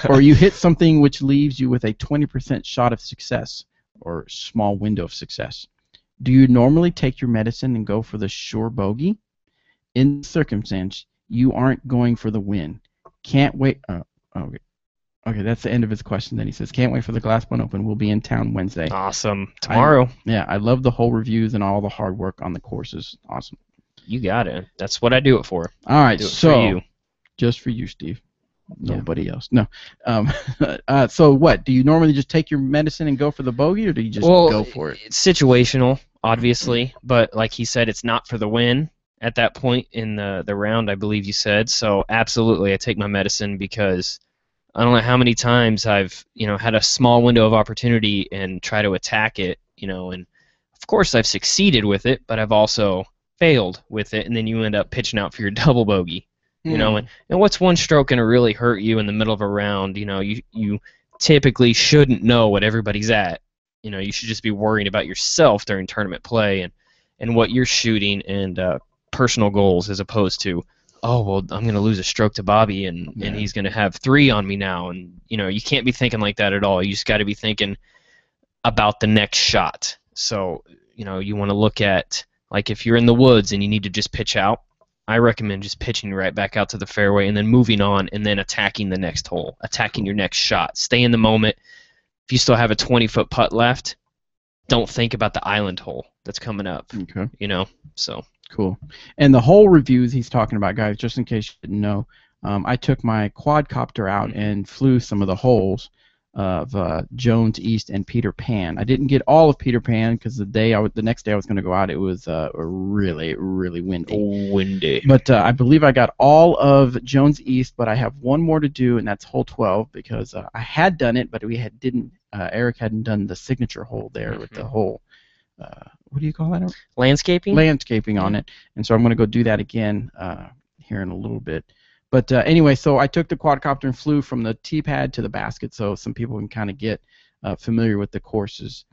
or you hit something which leaves you with a 20% shot of success, or small window of success. Do you normally take your medicine and go for the sure bogey? In this circumstance, you aren't going for the win. Can't wait. Okay, that's the end of his question. Then he says, "Can't wait for the Glass Bone Open. We'll be in town Wednesday." Awesome. Tomorrow. I love the whole reviews and all the hard work on the courses. Awesome. You got it. That's what I do it for. All right, so for you. Just for you, Steve. Nobody else. No. So what? Do you normally just take your medicine and go for the bogey, or do you just go for it? It's situational, obviously, but like he said, it's not for the win at that point in the round, I believe you said. So absolutely, I take my medicine because I don't know how many times I've had a small window of opportunity and try to attack it, and of course I've succeeded with it, but I've also failed with it, and then you end up pitching out for your double bogey. And what's one stroke going to really hurt you in the middle of a round? You typically shouldn't know what everybody's at You should just be worrying about yourself during tournament play and what you're shooting and personal goals, as opposed to, oh, well, I'm going to lose a stroke to Bobby and he's going to have 3 on me now. And, you can't be thinking like that at all. You just got to be thinking about the next shot. So, you want to look at, like, if you're in the woods and you need to just pitch out, I recommend just pitching right back out to the fairway and then moving on and then attacking the next hole, attacking your next shot. Stay in the moment. If you still have a 20-foot putt left, don't think about the island hole that's coming up. Okay. So. Cool. And the hole reviews he's talking about, guys, just in case you didn't know, I took my quadcopter out and flew some of the holes of Jones East and Peter Pan. I didn't get all of Peter Pan because the next day I was going to go out, it was really, really windy. But I believe I got all of Jones East, but I have one more to do, and that's hole 12 because I had done it, but Eric hadn't done the signature hole there with the whole. What do you call that? Landscaping on it. And so I'm going to go do that again here in a little bit. But anyway, so I took the quadcopter and flew from the tee pad to the basket so some people can kind of get familiar with the courses.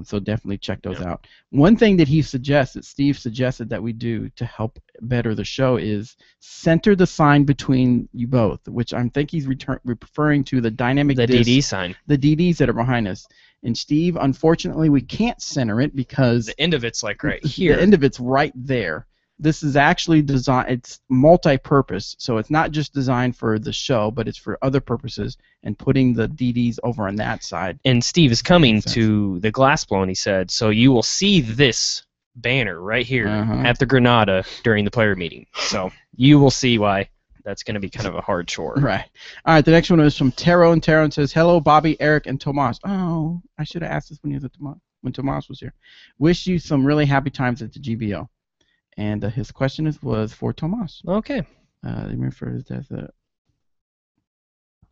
So definitely check those out. One thing that Steve suggested that we do to help better the show is center the sign between you both, which I think he's referring to the dynamic disc, DD sign. The DDs that are behind us. And Steve, unfortunately, we can't center it because the end of it's like right here. The end of it's right there. This is actually designed. It's multi-purpose, so it's not just designed for the show, but it's for other purposes. And putting the DDs over on that side. And Steve is coming to the glass blow, and he said, so you will see this banner right here at the Granada during the player meeting. So you will see why that's going to be kind of a hard chore. Right. All right. The next one is from Taro, and Taro says, "Hello, Bobby, Eric, and Tomas." Oh, I should have asked this when Tomas was here. Wish you some really happy times at the GBO. And his question was for Tomas. Okay.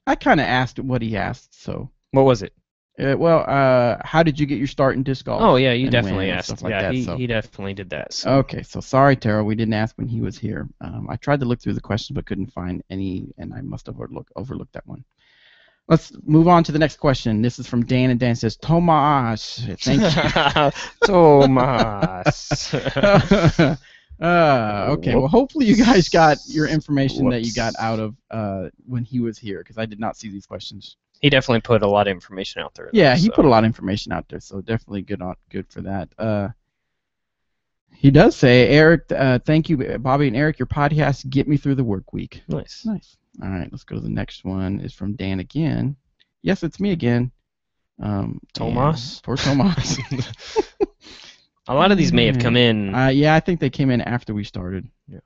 I kind of asked what he asked, so. What was it? How did you get your start in disc golf? Oh, yeah, you definitely asked. Stuff like that, he definitely did that. So. Okay, so sorry, Taro, we didn't ask when he was here. I tried to look through the questions but couldn't find any, and I must have overlooked that one. Let's move on to the next question. This is from Dan, and Dan says, Tomas, thank you. Tomas. Okay, well, hopefully you guys got your information that you got out of when he was here, because I did not see these questions. He definitely put a lot of information out there. Yeah, he put a lot of information out there, so definitely good for that. He does say, Eric, thank you, Bobby and Eric, your podcast get me through the work week. Nice. All right, let's go to the next one. It's from Dan again. Yes, it's me again. Tomas? Poor Tomas. A lot of these may have come in. Yeah, I think they came in after we started. Yeah.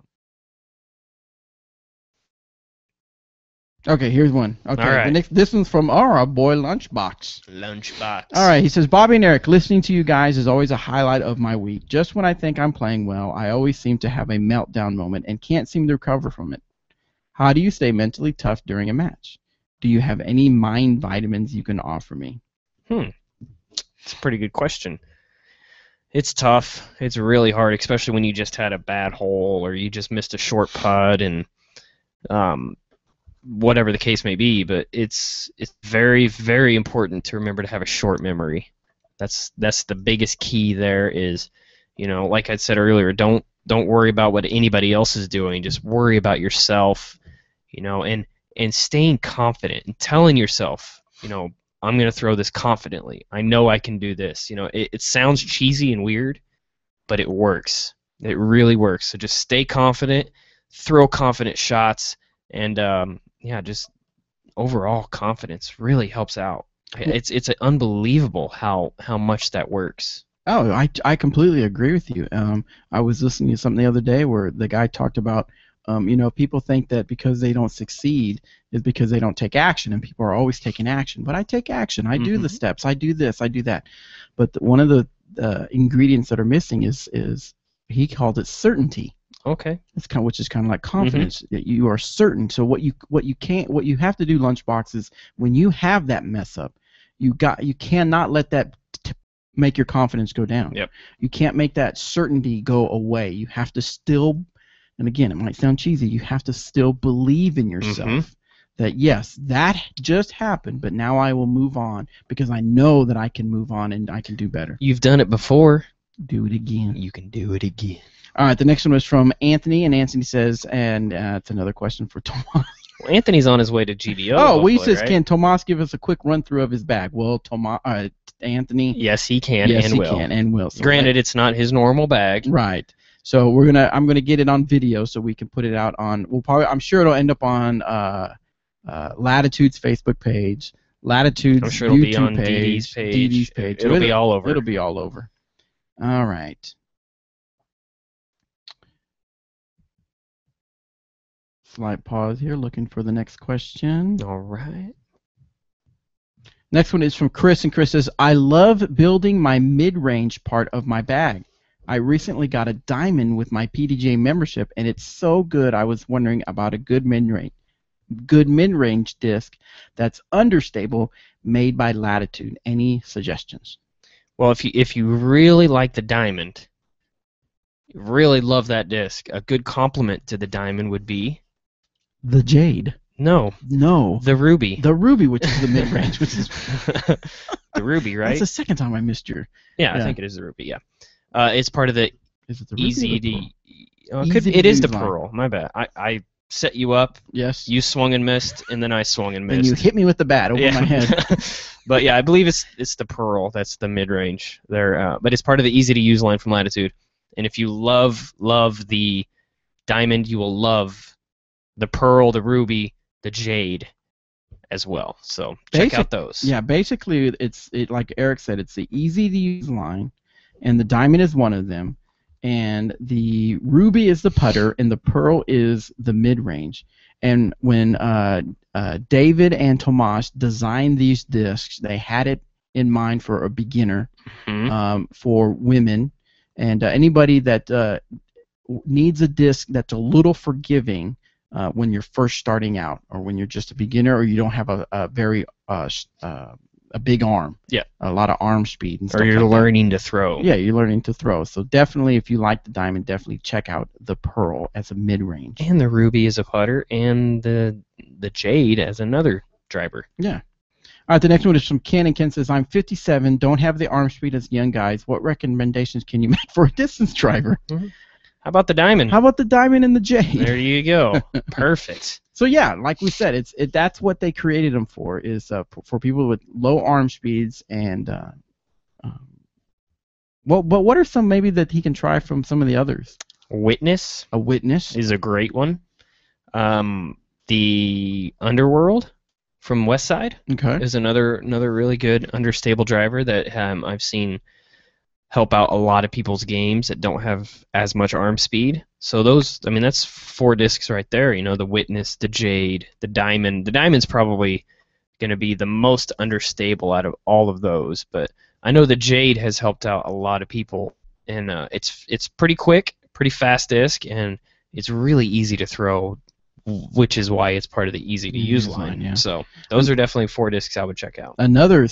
Okay, here's one. Okay, all right. This one's from our boy Lunchbox. Lunchbox. All right, he says, Bobby and Eric, listening to you guys is always a highlight of my week. Just when I think I'm playing well, I always seem to have a meltdown moment and can't seem to recover from it. How do you stay mentally tough during a match? Do you have any mind vitamins you can offer me? It's a pretty good question. It's tough. It's really hard, especially when you just had a bad hole or you just missed a short putt and whatever the case may be. But it's very, very important to remember to have a short memory. That's the biggest key there is, like I said earlier, don't worry about what anybody else is doing. Just worry about yourself, and staying confident and telling yourself, I'm going to throw this confidently. I know I can do this. It sounds cheesy and weird, but it works. It really works. So just stay confident, throw confident shots, and just overall confidence really helps out. It's unbelievable how much that works. Oh, I completely agree with you. I was listening to something the other day where the guy talked about people think that because they don't succeed is because they don't take action, and people are always taking action. But I take action. I do the steps. I do this. I do that. But one of the ingredients that are missing is he called it certainty. Okay. Which is kind of like confidence. That you are certain. So what you have to do, Lunchbox, is when you have that mess up, you cannot let that make your confidence go down. Yep. You can't make that certainty go away. You have to still. And again, it might sound cheesy. You have to still believe in yourself. that yes, that just happened, but now I will move on because I know that I can move on and I can do better. You've done it before. Do it again. You can do it again. All right, the next one was from Anthony, and Anthony says, and it's another question for Tomas. Well, Anthony's on his way to GDO. Oh, he says, right? can Tomas give us a quick run through of his bag? Well, Anthony. Yes, he can Yes, and he will. can and will. So Granted, it's not his normal bag. Right. So I'm gonna get it on video so we can put it out on. I'm sure it'll end up on Latitude's Facebook page, Latitude's I'm sure it'll YouTube be on page, DD's page. It'll be all over. It'll be all over. All right. Slight pause here, looking for the next question. All right. Next one is from Chris, and Chris says, I love building my mid-range part of my bag. I recently got a diamond with my PDJ membership, and it's so good I was wondering about a good mid-range disc that's understable made by Latitude. Any suggestions? Well, if you really like the diamond, really love that disc, a good complement to the diamond would be the Jade. No. The Ruby. The Ruby, which is the mid-range, which is the Ruby, right? That's the second time I missed your. Yeah, I think it is the Ruby. Yeah. It's part of the Is it the Ruby easy or the Pearl? it is the Pearl. My bad. I set you up. Yes. You swung and missed, and then I swung and missed. And you hit me with the bat over my head. But yeah, I believe it's the Pearl. That's the mid-range there. But it's part of the easy-to-use line from Latitude. And if you love the diamond, you will love the Pearl, the Ruby, the Jade as well. So check out those. Yeah, basically, it's like Eric said, it's the easy-to-use line, and the diamond is one of them. And the Ruby is the putter, and the Pearl is the mid-range. And when David and Tomas designed these discs, they had it in mind for a beginner, for women, and anybody that needs a disc that's a little forgiving when you're first starting out, or when you're just a beginner, or you don't have a very a big arm. Yeah. A lot of arm speed and stuff. Or you're learning to throw. Yeah, you're learning to throw. So definitely, if you like the diamond, definitely check out the Pearl as a mid-range. And the Ruby as a putter, and the Jade as another driver. Yeah. All right, the next one is from Ken, and Ken says, I'm 57, don't have the arm speed as young guys. What recommendations can you make for a distance driver? Mm-hmm. How about the diamond? How about the diamond and the Jade? There you go. Perfect. So yeah, like we said, that's what they created them for, is for people with low arm speeds. And but what are some maybe that he can try from some of the others? Witness. A Witness is a great one. The Underworld from Westside is another really good understable driver that I've seen help out a lot of people's games that don't have as much arm speed. So those, I mean, that's 4 discs right there. You know, the Witness, the Jade, the Diamond. The Diamond's probably going to be the most understable out of all of those. But I know the Jade has helped out a lot of people, and it's pretty quick, pretty fast disc, and it's really easy to throw, which is why it's part of the easy-to-use line. Yeah. So those are definitely 4 discs I would check out. Another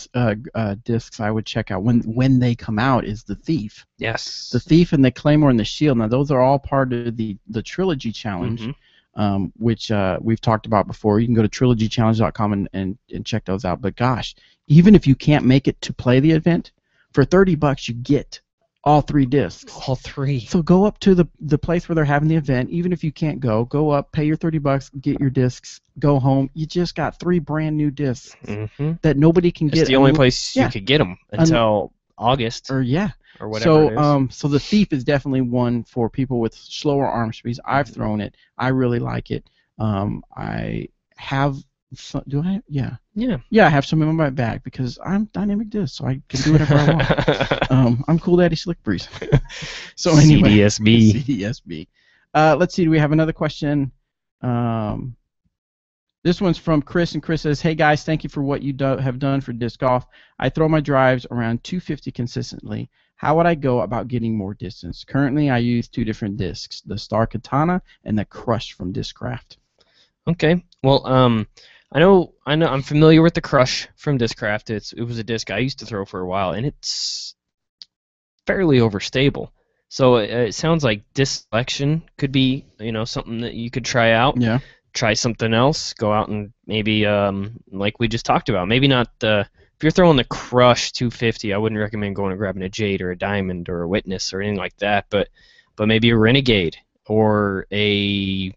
discs I would check out when they come out is the Thief. Yes. The Thief and the Claymore and the Shield. Now those are all part of the Trilogy Challenge, which we've talked about before. You can go to trilogychallenge.com and check those out. But gosh, even if you can't make it to play the event, for $30 you get all 3 discs. All 3. So go up to the place where they're having the event. Even if you can't go up, pay your $30, get your discs, go home. You just got 3 brand new discs that nobody can get. It's the only place you could get them until August. Or whatever. So so the Thief is definitely one for people with slower arm speeds. I've thrown it. I really like it. I have. Do I? Yeah. I have some in my bag because I'm dynamic disc, so I can do whatever I want. I'm Cool Daddy Slick Breeze. So anyway, CDSB. Let's see. Do we have another question? This one's from Chris, and Chris says, "Hey guys, thank you for what you have done for disc golf. I throw my drives around 250 consistently. How would I go about getting more distance? Currently, I use 2 different discs: the Star Katana and the Crush from Discraft." Okay. Well, I know. I'm familiar with the Crush from Discraft. It was a disc I used to throw for a while, and it's fairly overstable. So it sounds like disc selection could be, something that you could try out. Yeah. try something else. Go out and maybe, like we just talked about, maybe not the. If you're throwing the Crush 250, I wouldn't recommend going and grabbing a Jade or a Diamond or a Witness or anything like that. But maybe a Renegade or a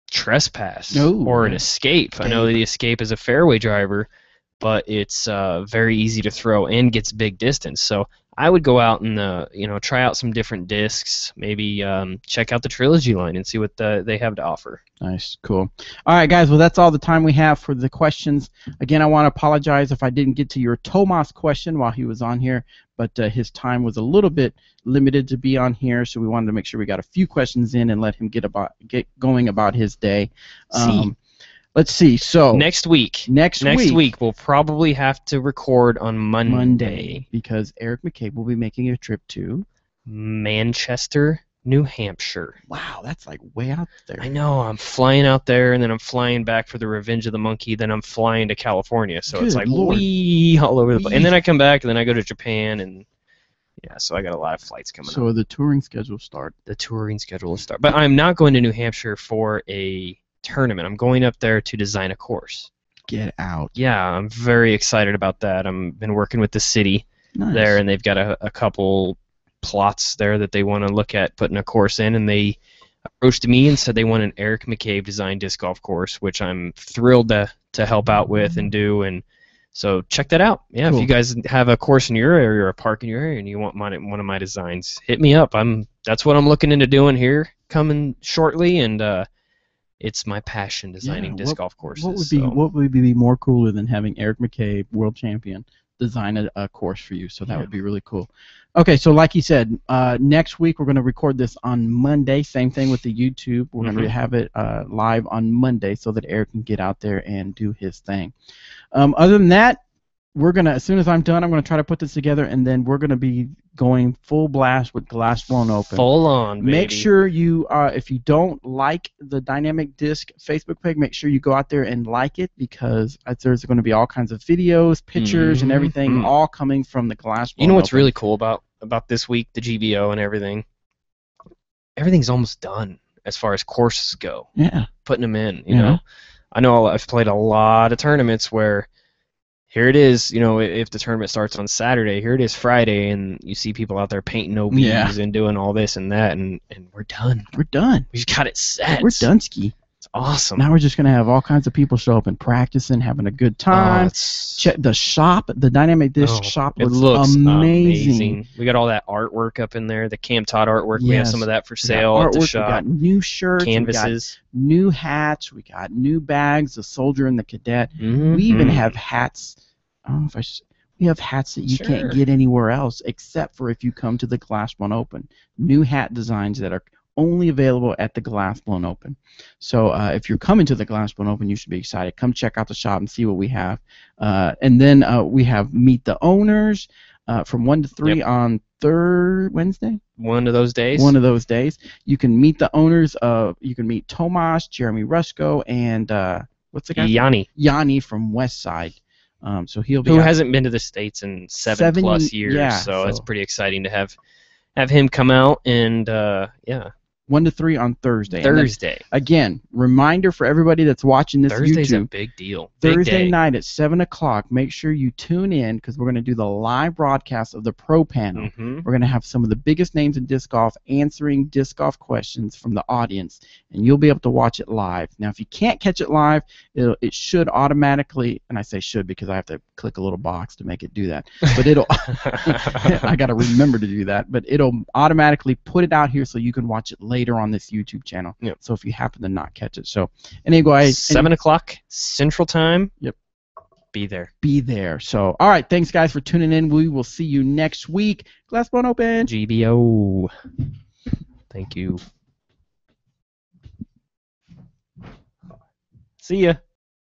Trespass or an Escape. I know the Escape is a fairway driver, but it's very easy to throw and gets big distance. So I would go out and try out some different discs. Maybe check out the Trilogy line and see what they have to offer. Nice, cool. All right, guys. Well, that's all the time we have for the questions. Again, I want to apologize if I didn't get to your Tomas question while he was on here, but his time was a little bit limited to be on here, so we wanted to make sure we got a few questions in and let him get going about his day. Let's see. So next week we'll probably have to record on Monday because Eric McCabe will be making a trip to Manchester, New Hampshire. Wow, that's like way out there. I know. I'm flying out there, and then I'm flying back for the Revenge of the Monkey. Then I'm flying to California. So Good it's like Lord. wee all over the place. And then I come back, and then I go to Japan, and yeah. So I got a lot of flights coming up. So the touring schedule start. The touring schedule will start, but I'm not going to New Hampshire for a tournament. I'm going up there to design a course. Get out. Yeah, I'm very excited about that. I've been working with the city there, and they've got a couple plots there that they want to look at putting a course in, and they approached me and said they want an Eric McCabe designed disc golf course, which I'm thrilled to help out with and do. And so check that out. Yeah, cool. If you guys have a course in your area or a park in your area and you want one of my designs, hit me up. That's what I'm looking into doing here coming shortly, and it's my passion, designing disc golf courses. What would be more cooler than having Eric McCabe, world champion, design a course for you? So that would be really cool. Okay, so like you said, next week we're going to record this on Monday. Same thing with the YouTube. We're going to have it live on Monday so that Eric can get out there and do his thing. Other than that, we're going to, as soon as I'm done, I'm going to try to put this together, and then we're going to be going full blast with Glass Blown Open. Full on, baby. Make sure you, if you don't like the Dynamic Disc Facebook page, make sure you go out there and like it, because there's going to be all kinds of videos, pictures, and everything all coming from the Glass Blown Open. You know what's really cool about this week, the GBO and everything? Everything's almost done as far as courses go. Yeah. Putting them in, you know? I know I've played a lot of tournaments where here it is, if the tournament starts on Saturday, here it is Friday, and you see people out there painting OBs and doing all this and that, and we're done. We're done. We just got it set. We're done, Ski. It's awesome. Now we're just going to have all kinds of people show up and practicing, having a good time. Check the shop, the Dynamic Disc shop looks amazing. We got all that artwork up in there, the Cam Todd artwork. Yes. We have some of that for sale at the shop. We got new shirts, canvases, we got new hats, we got new bags, the Soldier and the Cadet. We even have hats. I don't know if we have hats that you can't get anywhere else except for if you come to the Glass Blown Open. New hat designs that are only available at the Glass Blown Open. So if you're coming to the Glass Blown Open, you should be excited. Come check out the shop and see what we have. And then we have Meet the Owners from 1 to 3 on Wednesday. One of those days. One of those days. You can meet the owners. You can meet Tomas, Jeremy Rusko, and what's the guy? Yanni from West Side. So he'll be who hasn't been to the States in 7+ years, so it's pretty exciting to have him come out and 1 to 3 on Thursday. Thursday. Again, reminder for everybody that's watching this Thursday's YouTube. a big deal. Thursday night at 7 o'clock. Make sure you tune in because we're going to do the live broadcast of the Pro Panel. We're going to have some of the biggest names in disc golf answering disc golf questions from the audience, and you'll be able to watch it live. Now, if you can't catch it live, it should automatically, and I say should because I have to click a little box to make it do that, but it'll, I got to remember to do that, but it'll automatically put it out here so you can watch it later on this YouTube channel. Yep. So if you happen to not catch it. So anyway, 7 o'clock Central Time. Yep. Be there. Be there. So all right, thanks guys for tuning in. We will see you next week. Glass Blown Open. GBO. Thank you. See ya.